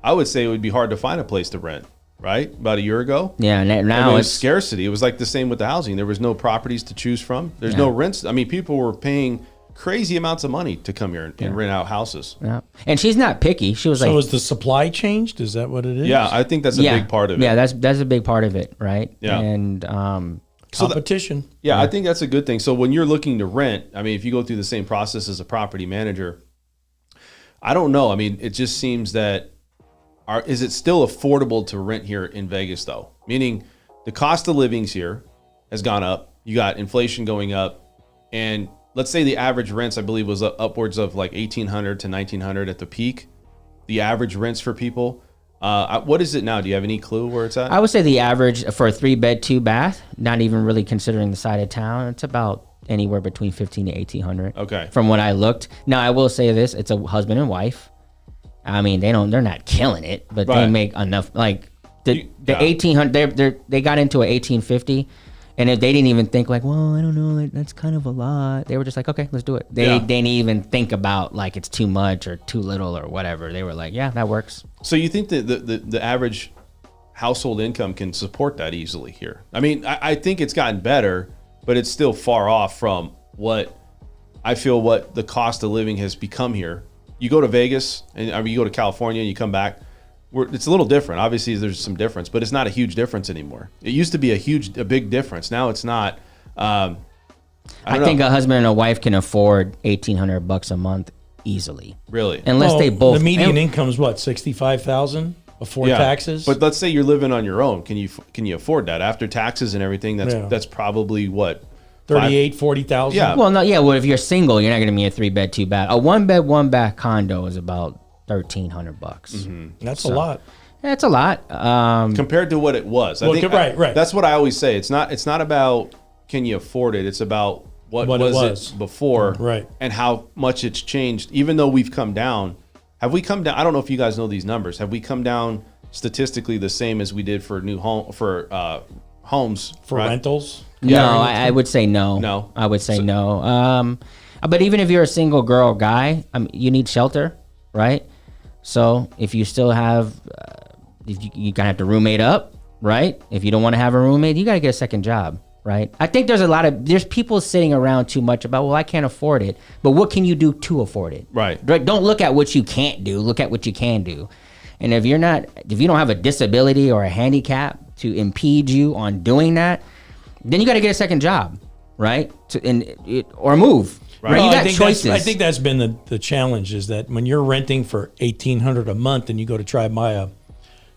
I would say it would be hard to find a place to rent. Right? About a year ago. Yeah. Now it was it's scarcity. It was like the same with the housing. There was no properties to choose from. There's no rents. I mean, people were paying crazy amounts of money to come here and rent out houses. Yeah. And she's not picky. She was like, So is the supply changed? Is that what it is? Yeah, I think that's a big part of it. Yeah, that's a big part of it, right? Yeah. And Competition. I think that's a good thing. So when you're looking to rent, I mean, if you go through the same process as a property manager, I don't know. I mean, it just seems that is it still affordable to rent here in Vegas though? Meaning the cost of livings here has gone up. You got inflation going up, and let's say the average rents, I believe, was upwards of like $1,800 to $1,900 at the peak. The average rents for people. What is it now? Do you have any clue where it's at? I would say the average for a 3-bed, 2-bath, not even really considering the side of town, it's about anywhere between $1,500 to $1,800. Okay. From what I looked. Now I will say this: it's a husband and wife. I mean, they're not killing it, but they make enough. Like the 1800, they got into an 1850. And if they didn't even think like, well, I don't know, that's kind of a lot. They were just like, okay, let's do it. They didn't even think about like it's too much or too little or whatever. They were like, yeah, that works. So you think that the average household income can support that easily here? I mean, I think it's gotten better, but it's still far off from what the cost of living has become here. You go to Vegas, and I mean, you go to California, and you come back. It's a little different. Obviously, there's some difference, but it's not a huge difference anymore. It used to be a big difference. Now it's not. I think a husband and a wife can afford $1,800 a month easily. Really? Unless they both. The median income is what, $65,000 before taxes? But let's say you're living on your own. Can you afford that after taxes and everything? That's probably what. 40,000. Yeah. Well, no, yeah. Well, if you're single, you're not going to be a 3-bed, 2-bath. A 1-bed, 1-bath condo is about $1,300. Mm-hmm. That's a lot. That's a lot compared to what it was. I think right. That's what I always say. It's not about can you afford it. It's about what was it before, right? And how much it's changed. Even though we've come down, have we come down? I don't know if you guys know these numbers. Have we come down statistically the same as we did for homes for rentals? No, I would say no. No, I would say no. But even if you're a single girl guy, you need shelter, right? So if you still have, you kind of have to roommate up, right? If you don't want to have a roommate, you got to get a second job, right? I think there's people sitting around too much about, well, I can't afford it, but what can you do to afford it? Right. Don't look at what you can't do. Look at what you can do. And if you don't have a disability or a handicap to impede you on doing that, then you got to get a second job, right? Or move. Right. Well, You got choices. I think that's been the challenge, is that when you're renting for $1,800 a month and you go to try and buy a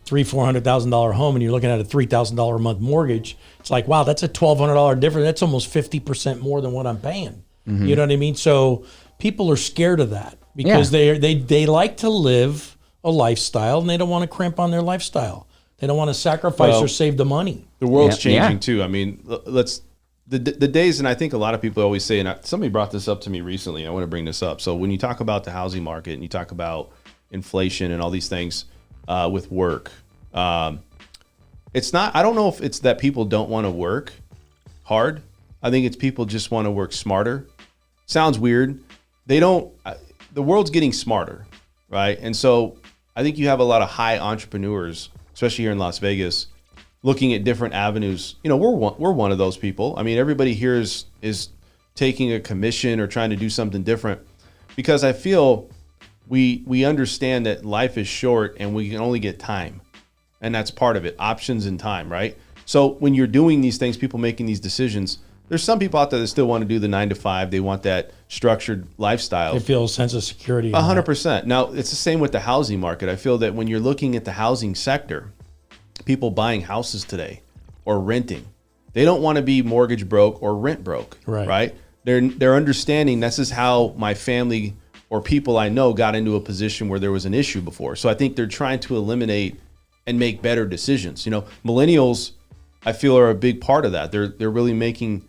$300,000-$400,000 home and you're looking at a $3,000 a month mortgage, it's like, wow, that's a $1,200 difference. That's almost 50% more than what I'm paying. Mm-hmm. You know what I mean? So people are scared of that because they like to live a lifestyle and they don't want to crimp on their lifestyle. They don't want to sacrifice or save the money. The world's changing too. I mean, the days, and I think a lot of people always say, and somebody brought this up to me recently, and I want to bring this up. So when you talk about the housing market and you talk about inflation and all these things with work, it's not, I don't know if it's that people don't want to work hard. I think it's people just want to work smarter. Sounds weird. The world's getting smarter, right? And so I think you have a lot of high entrepreneurs, especially here in Las Vegas, looking at different avenues. You know, we're one of those people. I mean, everybody here is taking a commission or trying to do something different, because I feel we understand that life is short and we can only get time, and that's part of it, options and time, right? So when you're doing these things, people making these decisions, there's some people out there that still want to do the 9 to 5. They want that structured lifestyle. They feel a sense of security. 100%. Now, it's the same with the housing market. I feel that when you're looking at the housing sector, people buying houses today or renting, they don't want to be mortgage broke or rent broke, right? They're understanding this is how my family or people I know got into a position where there was an issue before. So I think they're trying to eliminate and make better decisions. You know, millennials, I feel, are a big part of that. They're really making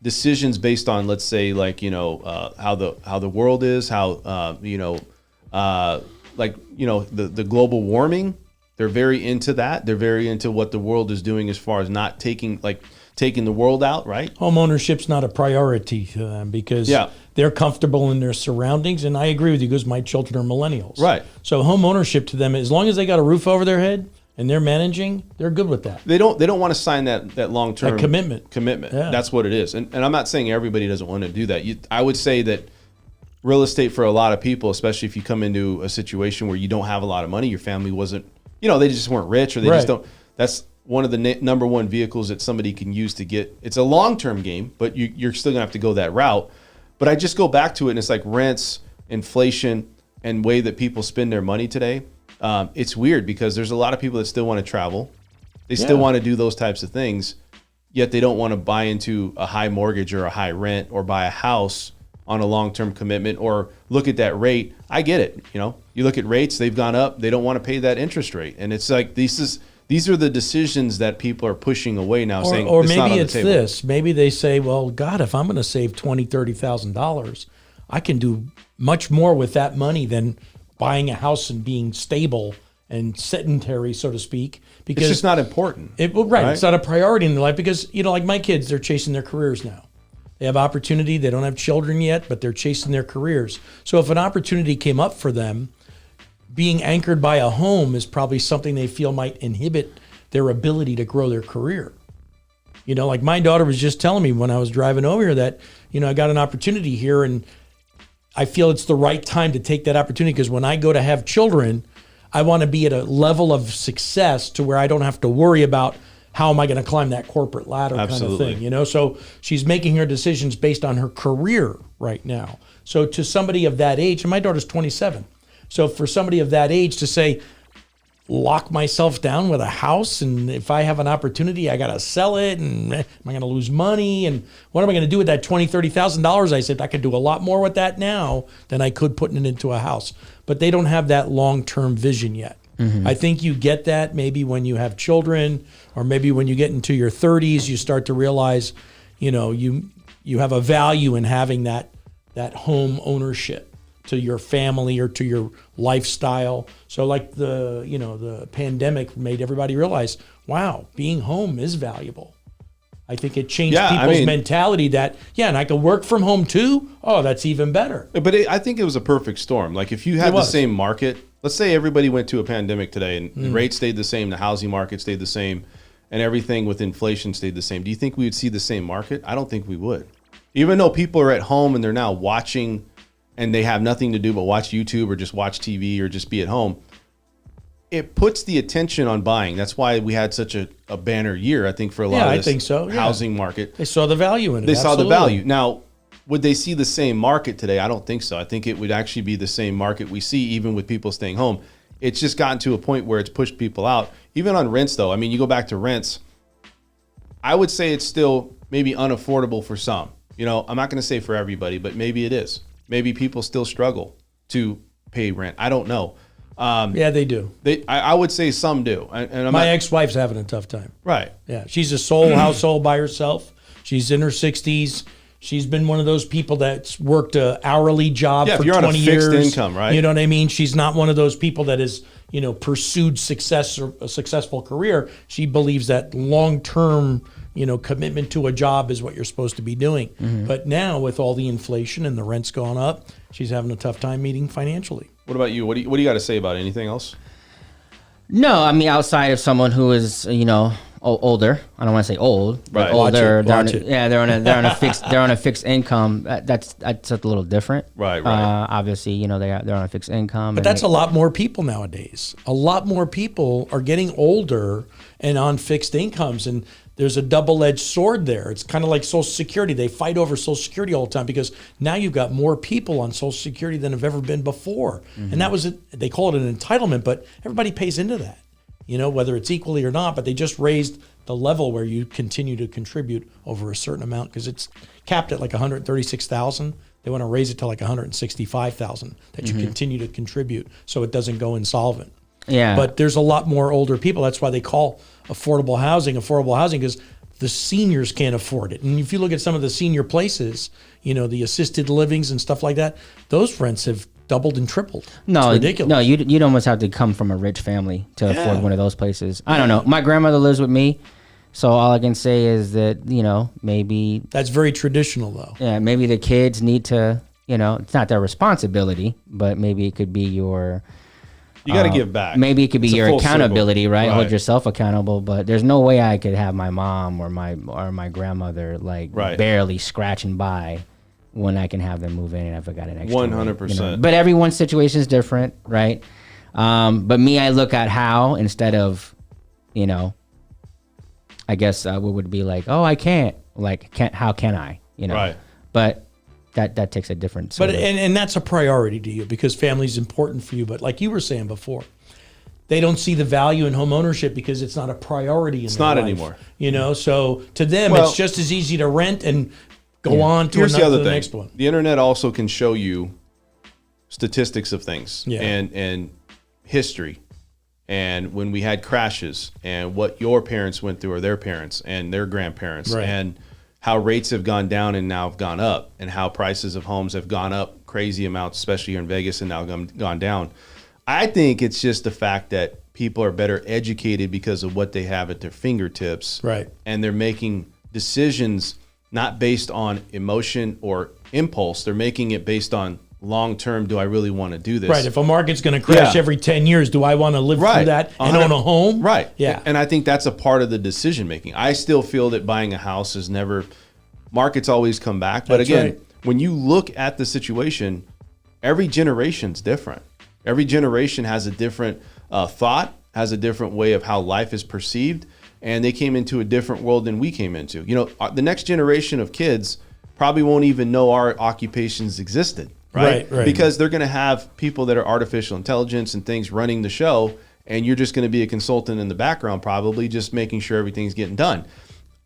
decisions based on, let's say, like, you know, how the world is, how the global warming. They're very into that. They're very into what the world is doing as far as not taking the world out, right? Home ownership's not a priority to them because they're comfortable in their surroundings. And I agree with you, because my children are millennials. Right. So home ownership to them, as long as they got a roof over their head and they're managing, they're good with that. They don't want to sign that long-term commitment. Yeah. That's what it is. And I'm not saying everybody doesn't want to do that. I would say that real estate, for a lot of people, especially if you come into a situation where you don't have a lot of money, your family wasn't, they just weren't rich, or they just don't. That's one of the number one vehicles that somebody can use to get. It's a long-term game, but you're still gonna have to go that route. But I just go back to it, and it's like rents, inflation, and way that people spend their money today. It's weird because there's a lot of people that still want to travel. They still want to do those types of things, yet they don't want to buy into a high mortgage or a high rent or buy a house on a long-term commitment or look at that rate. I get it. You look at rates, they've gone up. They don't want to pay that interest rate. And it's like, these are the decisions that people are pushing away now, saying, or it's maybe not on it's the table. this. Maybe they say, well, God, if I'm going to save $20,000, $30,000, I can do much more with that money than buying a house and being stable and sedentary, so to speak, because It's just not important. right. It's not a priority in their life because, like my kids, they're chasing their careers now. They have opportunity. They don't have children yet, but they're chasing their careers. So if an opportunity came up for them, being anchored by a home is probably something they feel might inhibit their ability to grow their career. Like my daughter was just telling me when I was driving over here that, I got an opportunity here and I feel it's the right time to take that opportunity because when I go to have children, I want to be at a level of success to where I don't have to worry about how am I going to climb that corporate ladder Absolutely. kind of thing, So she's making her decisions based on her career right now. So to somebody of that age, and my daughter's 27. So for somebody of that age to say, lock myself down with a house, and if I have an opportunity, I got to sell it, and am I going to lose money? And what am I going to do with that $20,000, $30,000? I said, I could do a lot more with that now than I could putting it into a house. But they don't have that long-term vision yet. I think you get that maybe when you have children, or maybe when you get into your 30s, you start to realize, you have a value in having that home ownership to your family or to your lifestyle. So like the pandemic made everybody realize, wow, being home is valuable. I think it changed people's mentality that, and I can work from home too. Oh, that's even better. But I think it was a perfect storm. Like if you had the same market, let's say everybody went to a pandemic today and the rates stayed the same, the housing market stayed the same, and everything with inflation stayed the same. Do you think we would see the same market? I don't think we would. Even though people are at home and they're now watching and they have nothing to do but watch YouTube or just watch TV or just be at home, it puts the attention on buying. That's why we had such a banner year, I think, for a lot of this I think so. housing market. They saw the value in it. They saw the value. Now, would they see the same market today? I don't think so. I think it would actually be the same market we see even with people staying home. It's just gotten to a point where it's pushed people out. Even on rents, though, I mean, you go back to rents, I would say it's still maybe unaffordable for some. I'm not going to say for everybody, but maybe it is. Maybe people still struggle to pay rent. I don't know. They do. I would say some do. My ex-wife's having a tough time. Right. Yeah, she's a sole household by herself. She's in her 60s. She's been one of those people that's worked an hourly job for 20 years. If you're on a fixed income, right? You know what I mean? She's not one of those people that has, pursued success or a successful career. She believes that long-term, commitment to a job is what you're supposed to be doing. But now with all the inflation and the rent's gone up, she's having a tough time meeting financially. What about you? What do you got to say about it? Anything else? No, I mean, outside of someone who is, older. I don't want to say old, but Right. older. Watch it. They're on a fixed income. That's a little different. Right. Obviously, they're on a fixed income. But that's a lot more people nowadays. A lot more people are getting older and on fixed incomes, and there's a double-edged sword there. It's kind of like Social Security. They fight over Social Security all the time because now you've got more people on Social Security than have ever been before. And that was they call it an entitlement, but everybody pays into that. Whether it's equally or not, but they just raised the level where you continue to contribute over a certain amount because it's capped at like $136,000. They want to raise it to like $165,000 that you continue to contribute so it doesn't go insolvent. Yeah. But there's a lot more older people. That's why they call affordable housing because the seniors can't afford it. And if you look at some of the senior places, the assisted livings and stuff like that, those rents have doubled and tripled. No, it's ridiculous. No, you'd almost have to come from a rich family to afford one of those places. I don't know. My grandmother lives with me, so all I can say is that maybe that's very traditional though. Yeah, maybe the kids need to. It's not their responsibility, but maybe it could be your. You got to give back. Maybe it could be It's a your full accountability, circle. right? Right? Hold yourself accountable. But there's no way I could have my mom or my grandmother barely scratching by when I can have them move in and if I got an extra. 100%. But everyone's situation is different, right? But me, I look at how instead of, I guess what would be like, oh, I can't. How can I? Right. But that takes a different. But and that's a priority to you because family is important for you. But like you were saying before, they don't see the value in home ownership because it's not a priority. It's not anymore. So to them, it's just as easy to rent and go on to Here's the thing. next one. The internet also can show you statistics of things and history and when we had crashes and what your parents went through or their parents and their grandparents and how rates have gone down and now have gone up and how prices of homes have gone up crazy amounts, especially here in Vegas, and now gone down. I think it's just the fact that people are better educated because of what they have at their fingertips. Right. And they're making decisions not based on emotion or impulse. They're making it based on long term. Do I really want to do this? Right. If a market's going to crash every 10 years, do I want to live through that and own a home? Right. Yeah. And I think that's a part of the decision making. I still feel that buying a house is never, markets always come back. But That's again, right. when you look at the situation, every generation's different. Every generation has a different thought, has a different way of how life is perceived. And they came into a different world than we came into. You know, the next generation of kids probably won't even know our occupations existed. Right. Because they're going to have people that are artificial intelligence and things running the show, and you're just going to be a consultant in the background, probably just making sure everything's getting done.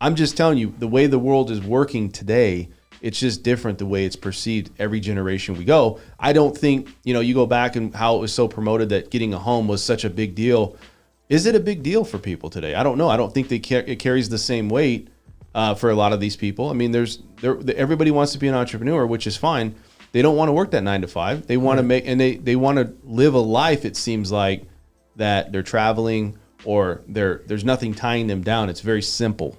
I'm just telling you, the way the world is working today, it's just different the way it's perceived every generation we go. I don't think, you know, you go back and how it was so promoted that getting a home was such a big deal. Is it a big deal for people today? I don't know. I don't think it carries the same weight for a lot of these people. I mean, everybody wants to be an entrepreneur, which is fine. They don't want to work that 9 to 5. They want to make, and they want to live a life. It seems like that they're traveling or there's nothing tying them down. It's very simple.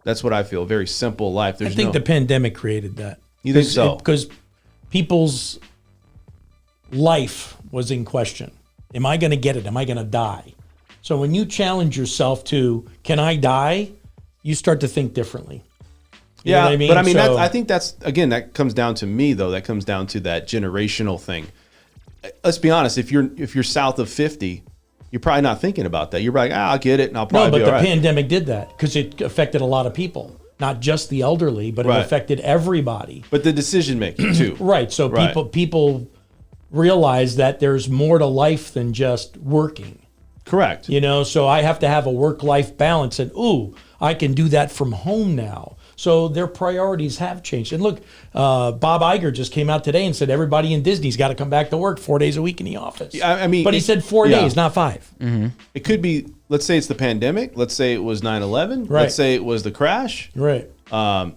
That's what I feel. Very simple life. I think the pandemic created that. You think so? Because people's life was in question. Am I going to get it? Am I going to die? So when you challenge yourself to, can I die? You start to think differently. You know what I mean? But I mean, I think that's, again, that comes down to me though. That comes down to that generational thing. Let's be honest. If you're south of 50, you're probably not thinking about that. You're like, I'll get it and I'll probably be all right. No, but the pandemic did that because it affected a lot of people, not just the elderly, but it affected everybody. But the decision making too. Right. So people realize that there's more to life than just working. Correct. You know, so I have to have a work-life balance, and I can do that from home now. So their priorities have changed. And look, Bob Iger just came out today and said everybody in Disney's got to come back to work 4 days a week in the office. I mean, but he said 4 days, not 5. Mm-hmm. It could be, let's say it's the pandemic. Let's say it was 9/11. Let's say it was the crash. Right. I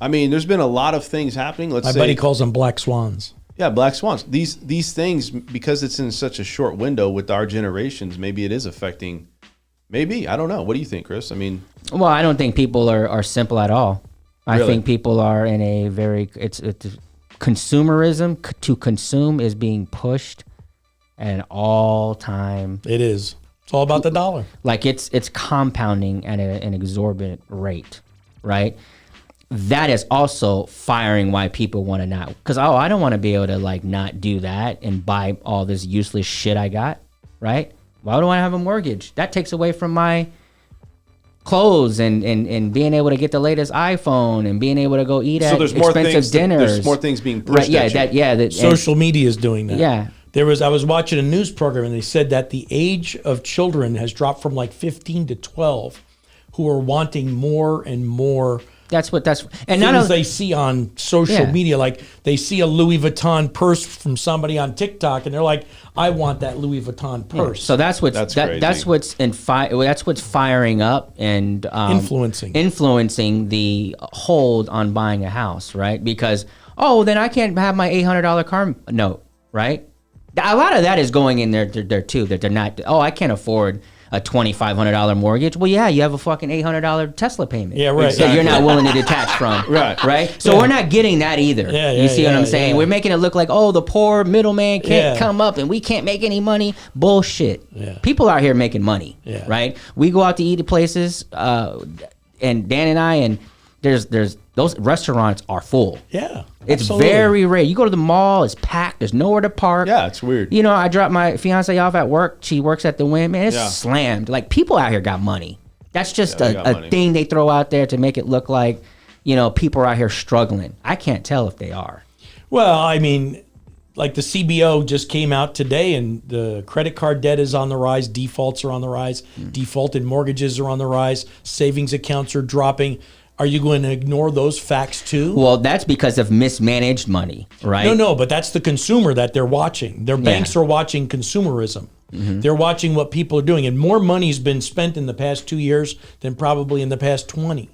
mean, there's been a lot of things happening. My buddy calls them black swans. Yeah, black swans. These things, because it's in such a short window with our generations, maybe it is affecting. Maybe. I don't know. What do you think, Chris? I mean, well, I don't think people are simple at all. I Really? think people are in a very, it's consumerism to consume is being pushed at an all time. It is. It's all about the dollar. Like it's compounding at an exorbitant rate, right? That is also firing why people want to not, because I don't want to be able to like not do that and buy all this useless shit I got, right? Why do I have a mortgage? That takes away from my clothes and being able to get the latest iPhone and being able to go eat at expensive dinners. There's more things being pushed right, at you. Social media is doing that. Yeah. I was watching a news program and they said that the age of children has dropped from like 15 to 12 who are wanting more and more and things they see on social media. Like they see a Louis Vuitton purse from somebody on TikTok and they're like, I want that Louis Vuitton purse. So that's what's firing up and influencing the hold on buying a house, right? Because then I can't have my $800 car note, right? A lot of that is going in there too, that they're not, I can't afford a $2,500 mortgage. Well, yeah, you have a fucking $800 Tesla payment. Yeah, right. That you're not willing to detach from. Right. So we're not getting that either. You see what I'm saying? We're making it look like, the poor middleman can't come up and we can't make any money. Bullshit. Yeah. People out here making money. Yeah. Right. We go out to eat at places, and Dan and I, and there's those restaurants are full. Yeah. It's absolutely. very rare. You go to the mall, it's packed. There's nowhere to park. Yeah, it's weird. You know, I dropped my fiance off at work. She works at the Wynn. Man, it's slammed. Like, people out here got money. That's just a thing they throw out there to make it look like, people are out here struggling. I can't tell if they are. Well, I mean, like the CBO just came out today and the credit card debt is on the rise. Defaults are on the rise. Defaulted mortgages are on the rise. Savings accounts are dropping. Are you going to ignore those facts too? Well, that's because of mismanaged money, right? No, but that's the consumer that they're watching. Their banks are watching consumerism. They're watching what people are doing, and more money's been spent in the past 2 years than probably in the past 20.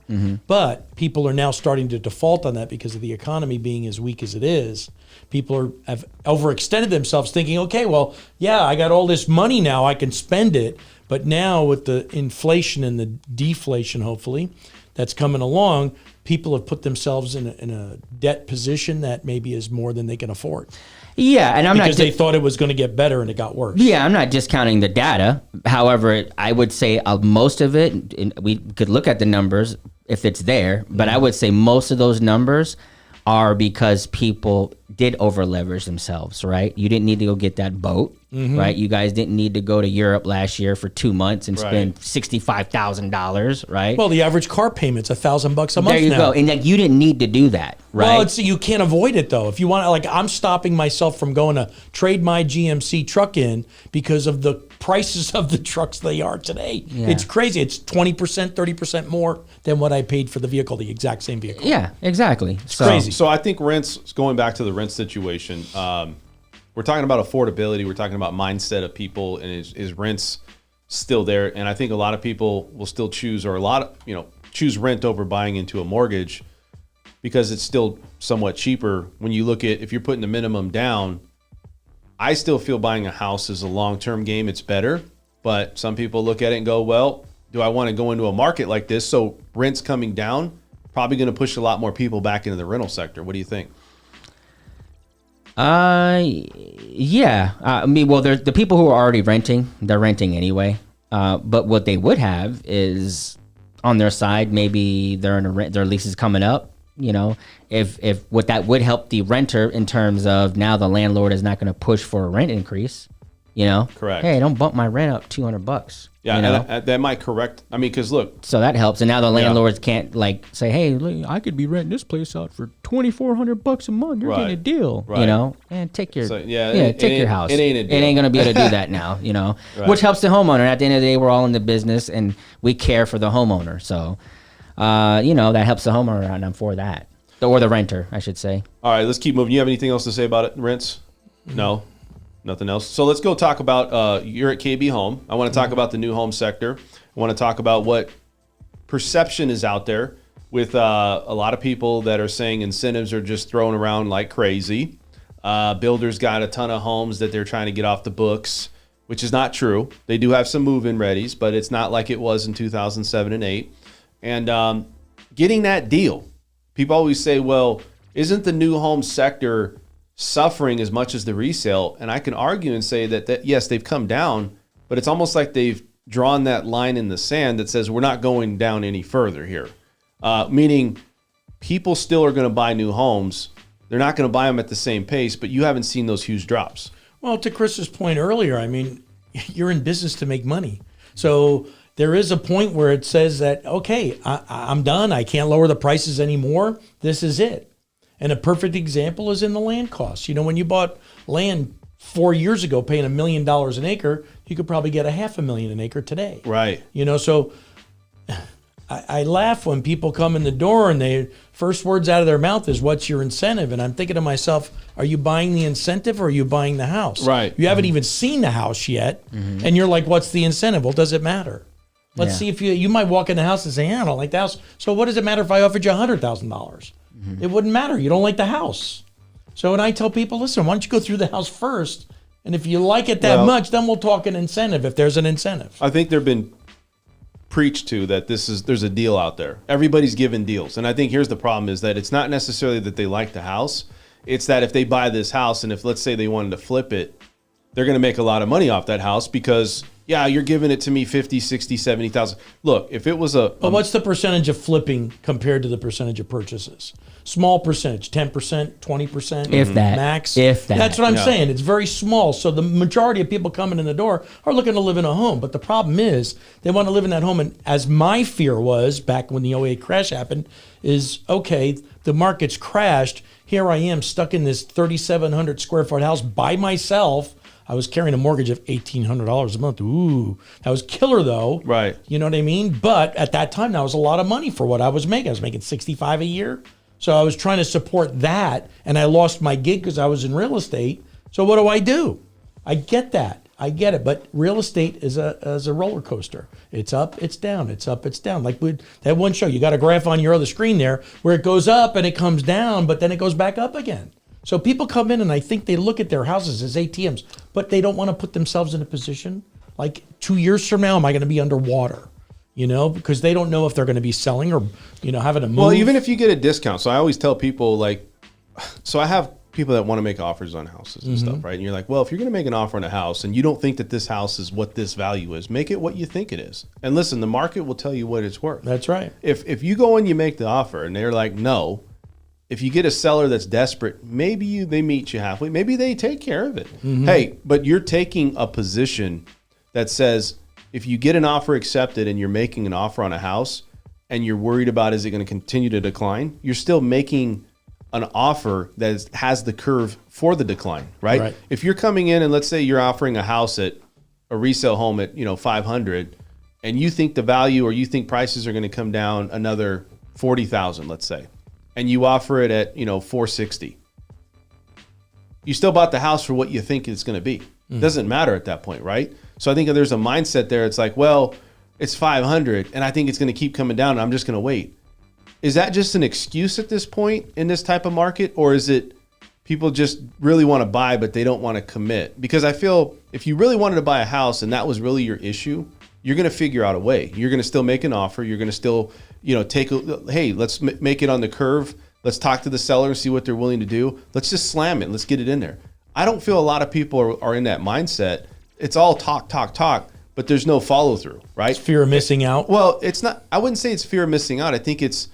But people are now starting to default on that because of the economy being as weak as it is. People have overextended themselves thinking, okay, well, yeah, I got all this money now, I can spend it. But now with the inflation and the deflation, hopefully, that's coming along, people have put themselves in a debt position that maybe is more than they can afford. Yeah, and because they thought it was going to get better and it got worse. Yeah, I'm not discounting the data. However, I would say most of it, and we could look at the numbers if it's there, but I would say most of those numbers are because people did over leverage themselves, right? You didn't need to go get that boat, right? You guys didn't need to go to Europe last year for 2 months and spend $65,000, right? Well, the average car payment's $1,000 a month. There you go, and like you didn't need to do that, right? Well, you can't avoid it though. If you want, like, I'm stopping myself from going to trade my GMC truck in because of the prices of the trucks they are today. Yeah. It's crazy. It's 20%, 30% more than what I paid for the vehicle, the exact same vehicle. Yeah, exactly. It's crazy. So I think rents, going back to the rent situation, we're talking about affordability. We're talking about mindset of people, and is rents still there? And I think a lot of people will still choose rent over buying into a mortgage because it's still somewhat cheaper. When you look at, if you're putting the minimum down, I still feel buying a house is a long-term game. It's better, but some people look at it and go, well, do I want to go into a market like this? So rents coming down, probably going to push a lot more people back into the rental sector. What do you think? Yeah. I mean, well, there's the people who are already renting, they're renting anyway. But what they would have is on their side, maybe they're in their lease is coming up. You know, if what that would help the renter in terms of now the landlord is not going to push for a rent increase. You know, correct. Hey, don't bump my rent up $200. Yeah, you know? and that might correct. I mean, because look, so that helps, and now the landlords can't like say, "Hey, look, I could be renting this place out for $2,400 a month. You're getting a deal." Right. You know, and take your take your house. It ain't a deal. It ain't gonna be able to do that now. You know, which helps the homeowner. At the end of the day, we're all in the business, and we care for the homeowner. So, that helps the homeowner, and I'm for that, or the renter, I should say. All right, let's keep moving. You have anything else to say about it, rents? No. Nothing else. So let's go talk about, you're at KB Home. I want to talk about the new home sector. I want to talk about what perception is out there with a lot of people that are saying incentives are just thrown around like crazy. Builders got a ton of homes that they're trying to get off the books, which is not true. They do have some move-in readies, but it's not like it was in 2007 and 8. And getting that deal, people always say, well, isn't the new home sector suffering as much as the resale? And I can argue and say that yes, they've come down, but it's almost like they've drawn that line in the sand that says we're not going down any further here. Meaning people still are going to buy new homes. They're not going to buy them at the same pace, but you haven't seen those huge drops. Well, to Chris's point earlier, I mean, you're in business to make money. So there is a point where it says that, okay, I'm done. I can't lower the prices anymore. This is it. And a perfect example is in the land costs. You know, when you bought land 4 years ago paying $1 million an acre, you could probably get $500,000 an acre today. Right. You know, so I laugh when people come in the door and they first words out of their mouth is, what's your incentive? And I'm thinking to myself, are you buying the incentive or are you buying the house? Right. You haven't even seen the house yet. And you're like, what's the incentive? Well, does it matter? Let's see if you might walk in the house and say, I don't like the house. So what does it matter if I offered you $100,000? It wouldn't matter. You don't like the house. So when I tell people, listen, why don't you go through the house first? And if you like it that much, then we'll talk an incentive if there's an incentive. I think they've been preached to that there's a deal out there. Everybody's giving deals. And I think here's the problem is that it's not necessarily that they like the house. It's that if they buy this house and if let's say they wanted to flip it, they're going to make a lot of money off that house because you're giving it to me 50, 60, 70,000. Look, if it was but what's the percentage of flipping compared to the percentage of purchases? Small percentage, 10%, 20%, if that, max. If that. That's what I'm saying. It's very small. So the majority of people coming in the door are looking to live in a home. But the problem is they want to live in that home. And as my fear was back when the 08 crash happened is, okay, the market's crashed. Here I am stuck in this 3,700 square foot house by myself. I was carrying a mortgage of $1,800 a month. Ooh, that was killer though. Right. You know what I mean? But at that time, that was a lot of money for what I was making. I was making $65,000 a year. So I was trying to support that, and I lost my gig because I was in real estate. So what do? I get that. I get it, but real estate is a roller coaster. It's up, it's down, it's up, it's down. Like that one show, you got a graph on your other screen there where it goes up and it comes down, but then it goes back up again. So people come in and I think they look at their houses as ATMs, but they don't want to put themselves in a position like 2 years from now, am I going to be underwater? Because they don't know if they're going to be selling or, having to move. Well, even if you get a discount. So I always tell people so I have people that want to make offers on houses and stuff, right? And you're like, well, if you're going to make an offer on a house and you don't think that this house is what this value is, make it what you think it is. And listen, the market will tell you what it's worth. That's right. If you go and you make the offer and they're like, no, if you get a seller that's desperate, maybe they meet you halfway. Maybe they take care of it. Hey, but you're taking a position that says if you get an offer accepted and you're making an offer on a house and you're worried about is it going to continue to decline, you're still making an offer that has the curve for the decline, right? If you're coming in and let's say you're offering a house at a resale home at 500, and you think the value or you think prices are going to come down another 40,000, let's say, and you offer it at 460, you still bought the house for what you think it's going to be. It doesn't matter at that point, right? So I think there's a mindset there. It's like, well, it's 500, and I think it's going to keep coming down, and I'm just going to wait. Is that just an excuse at this point in this type of market, or is it people just really want to buy but they don't want to commit? Because I feel if you really wanted to buy a house and that was really your issue, you're going to figure out a way. You're going to still make an offer. You're going to still, hey, let's make it on the curve. Let's talk to the seller and see what they're willing to do. Let's just slam it. Let's get it in there. I don't feel a lot of people are in that mindset. It's all talk, but there's no follow through, right? It's fear of missing out. Well, it's not. I wouldn't say it's fear of missing out. I think it's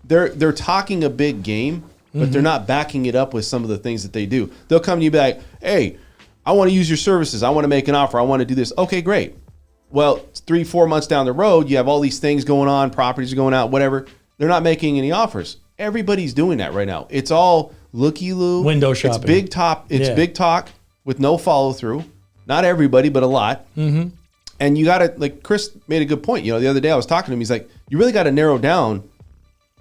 they're talking a big game, but they're not backing it up with some of the things that they do. They'll come to you and be like, hey, I want to use your services. I want to make an offer. I want to do this. Okay, great. Well, 3-4 months down the road, you have all these things going on, properties are going out, whatever. They're not making any offers. Everybody's doing that right now. It's all looky-loo. Window shopping. It's big talk with no follow-through. Not everybody, but a lot. And you got to, like Chris made a good point. The other day I was talking to him. He's like, you really got to narrow down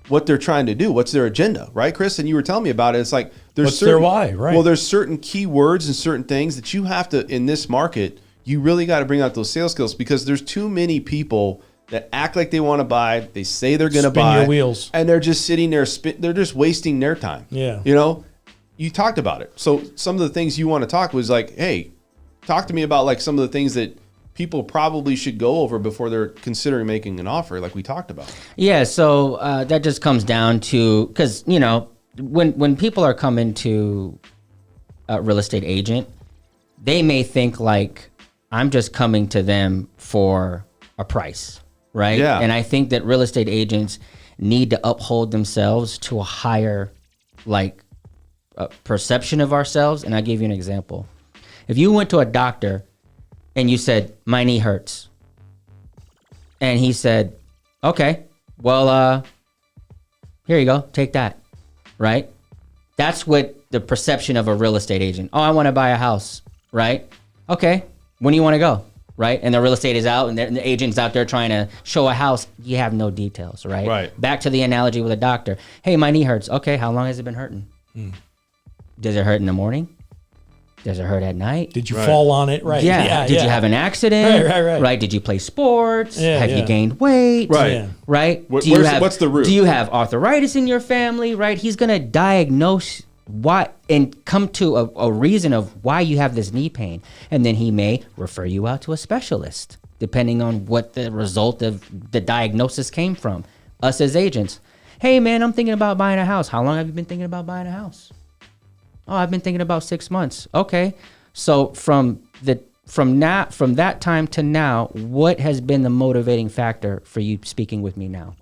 what they're trying to do. What's their agenda, right, Chris? And you were telling me about it. It's like what's their why, right? Well, there's certain keywords and certain things that you have to, in this market, you really got to bring out those sales skills because there's too many people that act like they want to buy. They say they're going to buy. Spin your wheels. And they're just sitting there. They're just wasting their time. Yeah. You talked about it. So some of the things you want to talk was like, hey, talk to me about like some of the things that people probably should go over before they're considering making an offer like we talked about. Yeah, so that just comes down to, because, when people are coming to a real estate agent, they may think like, I'm just coming to them for a price, right? Yeah. And I think that real estate agents need to uphold themselves to a higher perception of ourselves. And I'll give you an example. If you went to a doctor and you said, my knee hurts. And he said, okay, well, here you go, take that, right? That's what the perception of a real estate agent. Oh, I want to buy a house, right? Okay, when do you want to go, right? And the real estate is out and the agent's out there trying to show a house. You have no details, right? Right. Back to the analogy with a doctor. Hey, my knee hurts. Okay, how long has it been hurting? Does it hurt in the morning? Does it hurt at night? Did you fall on it? Right. Yeah. Did you have an accident? Right. Did you play sports? Yeah, have you gained weight? Right. Yeah. Right. What's the root? Do you have arthritis in your family? Right. He's going to diagnose why and come to a reason of why you have this knee pain. And then he may refer you out to a specialist, depending on what the result of the diagnosis came from. Us as agents. Hey, man, I'm thinking about buying a house. How long have you been thinking about buying a house? Oh, I've been thinking about 6 months. Okay. So from that time to now, what has been the motivating factor for you speaking with me now?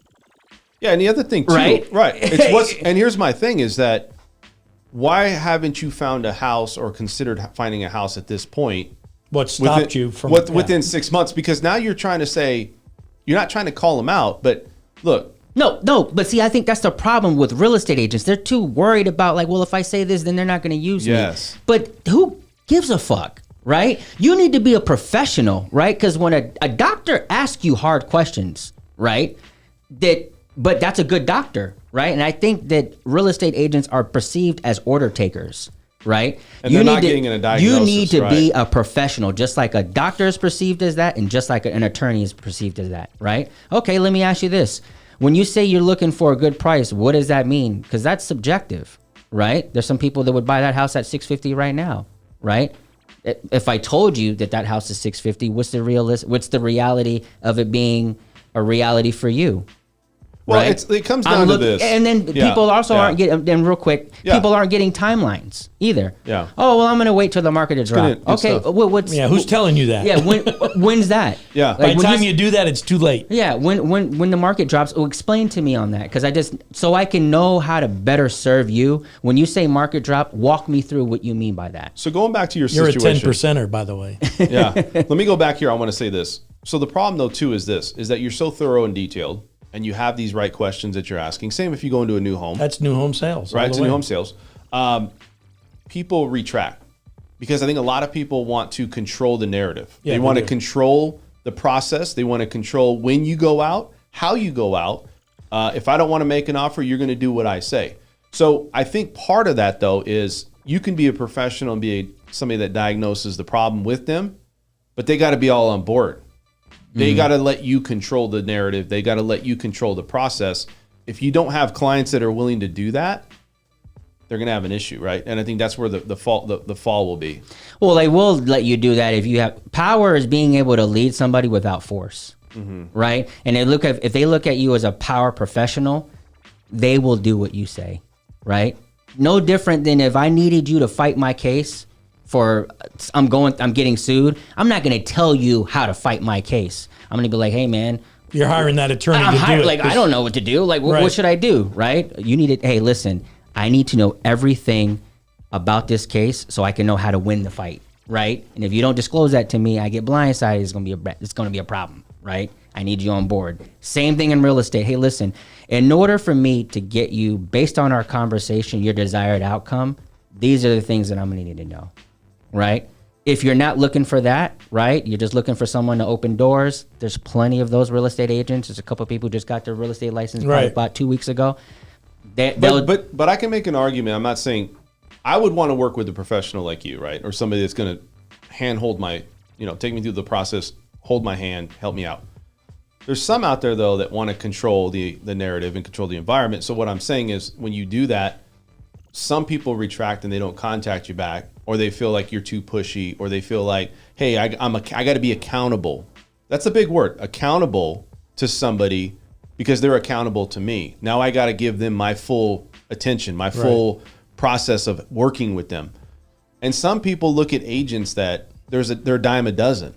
Yeah, and the other thing too, Right? It's and here's my thing is that why haven't you found a house or considered finding a house at this point? What stopped you from within 6 months? Because now you're trying to say you're not trying to call them out, but look. No, but see, I think that's the problem with real estate agents. They're too worried about like, well, if I say this, then they're not going to use me. But who gives a fuck, right? You need to be a professional, right? Because when a doctor asks you hard questions, right, but that's a good doctor, right? And I think that real estate agents are perceived as order takers. right? And they're not getting a diagnosis, You need to be right. a professional, just like a doctor is perceived as that, and just like an attorney is perceived as that, right? Okay, let me ask you this. When you say you're looking for a good price, what does that mean? Because that's subjective, right? There's some people that would buy that house at $650 right now, right? If I told you that house is $650, what's the reality of it being a reality for you? Well, Right? it comes down to this. And then Yeah, people also yeah. aren't getting, then real quick, Yeah. people aren't getting timelines either. Yeah. Oh, well, I'm going to wait till the market is drop. Good Okay. stuff. Who's telling you that? Yeah. When's that? Yeah. By Like the when time you do that, it's too late. yeah. When the market drops, explain to me on that. Cause so I can know how to better serve you. When you say market drop, walk me through what you mean by that. So going back to your You're situation. a 10%er, by the way. Yeah. Let me go back here. I want to say this. So the problem though too is that you're so thorough and detailed and you have these right questions that you're asking. Same if you go into a new home. That's new home sales. all Right, the it's way. new home sales. People retract because I think a lot of people want to control the narrative. Yeah, they they want to do. control the process. They want to control when you go out, how you go out. If I don't want to make an offer, you're going to do what I say. So I think part of that though is you can be a professional and be somebody that diagnoses the problem with them, but they got to be all on board. They got to let you control the narrative. They got to let you control the process. If you don't have clients that are willing to do that, they're going to have an issue, right? And I think that's where the fall will be. Well, they will let you do that if you have power is being able to lead somebody without force, right? And if they look at you as a power professional, they will do what you say, right? No different than if I needed you to fight my case for I'm getting sued. I'm not going to tell you how to fight my case. I'm going to be like, hey man, You're hiring that attorney to do it. like I don't know what to do. Like Right. what should I do? Right? You need it. Hey, listen, I need to know everything about this case so I can know how to win the fight. Right? And if you don't disclose that to me, I get blindsided. It's going to be a problem. Right? I need you on board. Same thing in real estate. Hey, listen, in order for me to get you, based on our conversation, your desired outcome, these are the things that I'm going to need to know. Right? If you're not looking for that, right? You're just looking for someone to open doors. There's plenty of those real estate agents. There's a couple of people who just got their real estate license probably Right. about 2 weeks ago. But I can make an argument. I'm not saying I would want to work with a professional like you, right? Or somebody that's going to handhold my, take me through the process, hold my hand, help me out. There's some out there though that want to control the narrative and control the environment. So what I'm saying is when you do that, some people retract and they don't contact you back, or they feel like you're too pushy, or they feel like, hey, I got to be accountable. That's a big word, accountable to somebody because they're accountable to me. Now I got to give them my full attention, my full process of working with them. And some people look at agents that they're a dime a dozen.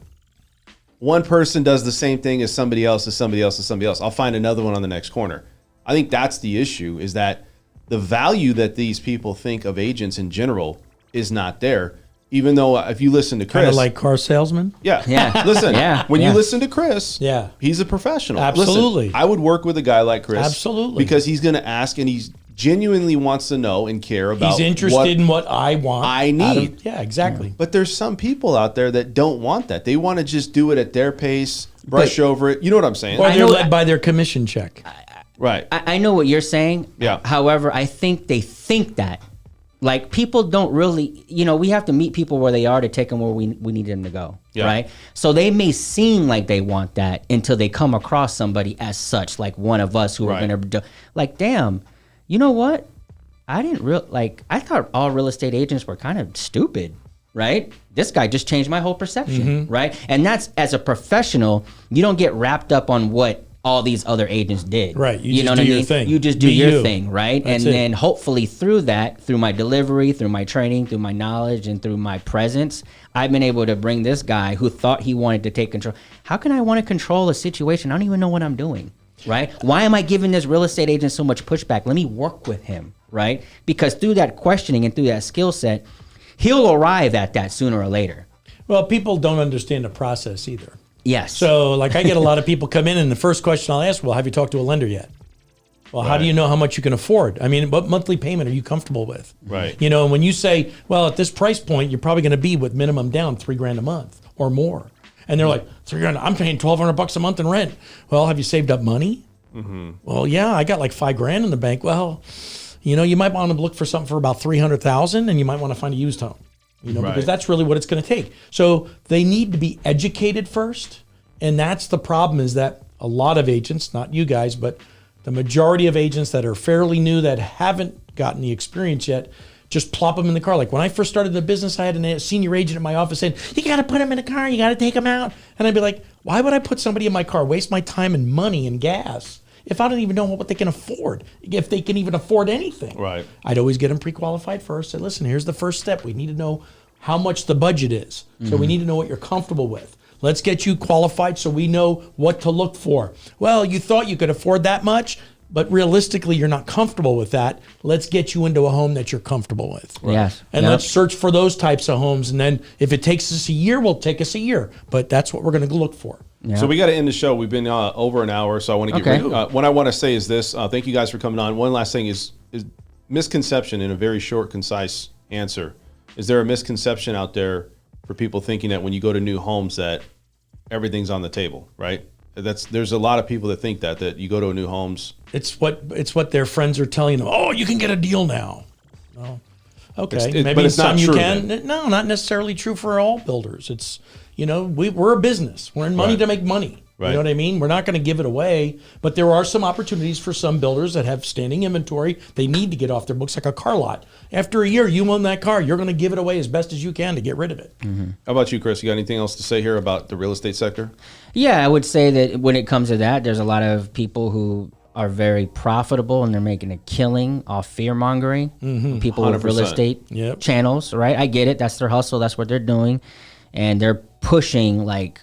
One person does the same thing as somebody else, as somebody else, as somebody else. I'll find another one on the next corner. I think that's the issue, is that the value that these people think of agents in general is not there. Even though if you listen to Chris, Kind of like car salesman. yeah, Yeah. listen, Yeah. when Yeah. you listen to Chris, Yeah. he's a professional. Absolutely. Listen, I would work with a guy like Chris, Absolutely. because he's going to ask and he's genuinely wants to know and care about. He's interested in what I want. I out of- need. Yeah, exactly. But there's some people out there that don't want that. They want to just do it at their pace, brush over it. You know what I'm saying? Or they're know- led by their commission check. Right. I know what you're saying. Yeah. However, I think they think that. Like people don't really, we have to meet people where they are to take them where we need them to go, Yeah. right? So they may seem like they want that until they come across somebody as such, like one of us who are Right. going to, like, damn, you know what? I thought all real estate agents were kind of stupid, right? This guy just changed my whole perception, right? And that's, as a professional, you don't get wrapped up on what all these other agents did. Right. You just know do what I your mean? thing. You just do Be your you. thing, right? That's and it. then hopefully through that, through my delivery, through my training, through my knowledge, and through my presence, I've been able to bring this guy who thought he wanted to take control. How can I want to control a situation? I don't even know what I'm doing, right? Why am I giving this real estate agent so much pushback? Let me work with him, right? Because through that questioning and through that skill set, he'll arrive at that sooner or later. Well, people don't understand the process either. Yes. So, like, I get a lot of people come in, and the first question I'll ask, well, have you talked to a lender yet? Well, how do you know how much you can afford? I mean, what monthly payment are you comfortable with? Right. And when you say, well, at this price point, you're probably going to be with minimum down $3,000 a month or more. And they're like, $3,000, I'm paying $1,200 a month in rent. Well, have you saved up money? Well, yeah, I got like $5,000 in the bank. Well, you might want to look for something for about $300,000, and you might want to find a used home. Because that's really what it's going to take. So they need to be educated first, and that's the problem. Is that a lot of agents, not you guys, but the majority of agents that are fairly new that haven't gotten the experience yet, just plop them in the car. Like when I first started the business, I had a senior agent in my office saying, "You got to put them in a car. You got to take them out." And I'd be like, "Why would I put somebody in my car, waste my time and money and gas, if I don't even know what they can afford, if they can even afford anything?" Right. I'd always get them pre-qualified first. Say, "Listen, here's the first step. We need to know how much the budget is. So we need to know what you're comfortable with. Let's get you qualified so we know what to look for. Well, you thought you could afford that much, but realistically, you're not comfortable with that. Let's get you into a home that you're comfortable with." Yes. And Yep. let's search for those types of homes. And then if it takes us a year, we'll take us a year. But that's what we're going to look for. So we got to end the show. We've been over an hour, so I want to get rid. What I want to say is this. Thank you guys for coming on. One last thing is misconception in a very short, concise answer. Is there a misconception out there for people thinking that when you go to new homes that everything's on the table, right? There's a lot of people that think that you go to a new homes. It's what their friends are telling them. "Oh, you can get a deal now." No. Okay, maybe but it's some not you true can. then. No, not necessarily true for all builders. It's we're a business. We're in money to make money. Right. You know what I mean? We're not going to give it away, but there are some opportunities for some builders that have standing inventory. They need to get off their books like a car lot. After a year, you own that car. You're going to give it away as best as you can to get rid of it. How about you, Chris? You got anything else to say here about the real estate sector? Yeah, I would say that when it comes to that, there's a lot of people who are very profitable and they're making a killing off fear mongering. People with 100%. real estate channels, right? I get it. That's their hustle. That's what they're doing. And they're pushing, like,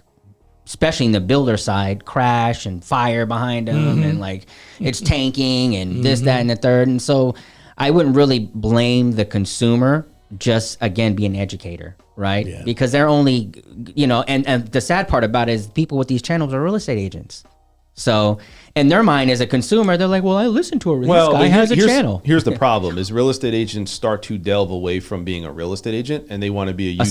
especially in the builder side, crash and fire behind them and like it's tanking and this, that, and the third. And so I wouldn't really blame the consumer, just again, be an educator, right? Yeah. Because they're only, and the sad part about it is people with these channels are real estate agents. So in their mind as a consumer, they're like, well, I listen to this guy has a channel. Here's the problem is real estate agents start to delve away from being a real estate agent and they want to be a YouTuber.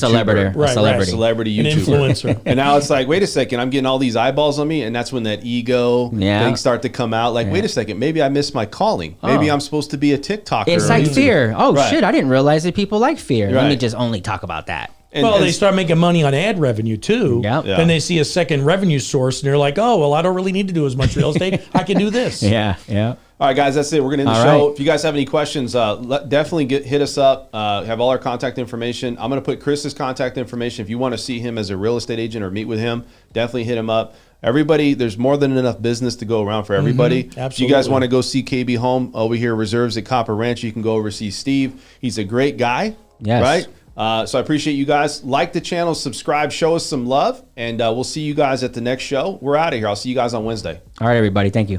Celebrity An YouTuber. influencer. And now it's like, wait a second, I'm getting all these eyeballs on me. And that's when that ego things start to come out. Like, wait a second, maybe I missed my calling. Maybe I'm supposed to be a TikToker. It's like fear. Oh, shit, I didn't realize that people like fear. Let me Right. just only talk about that. They start making money on ad revenue too. Yep. Yeah. Then they see a second revenue source and they're like, "Oh, well, I don't really need to do as much real estate. I can do this." Yeah. All right, guys, that's it. We're going to end the show. If you guys have any questions, definitely hit us up. Have all our contact information. I'm going to put Chris's contact information. If you want to see him as a real estate agent or meet with him, definitely hit him up. Everybody, there's more than enough business to go around for everybody. Absolutely. If you guys want to go see KB Home over here, Reserves at Copper Ranch, you can go over see Steve. He's a great guy. Yes. Right? So I appreciate you guys. Like the channel, subscribe, show us some love, and we'll see you guys at the next show. We're out of here. I'll see you guys on Wednesday. All right, everybody. Thank you.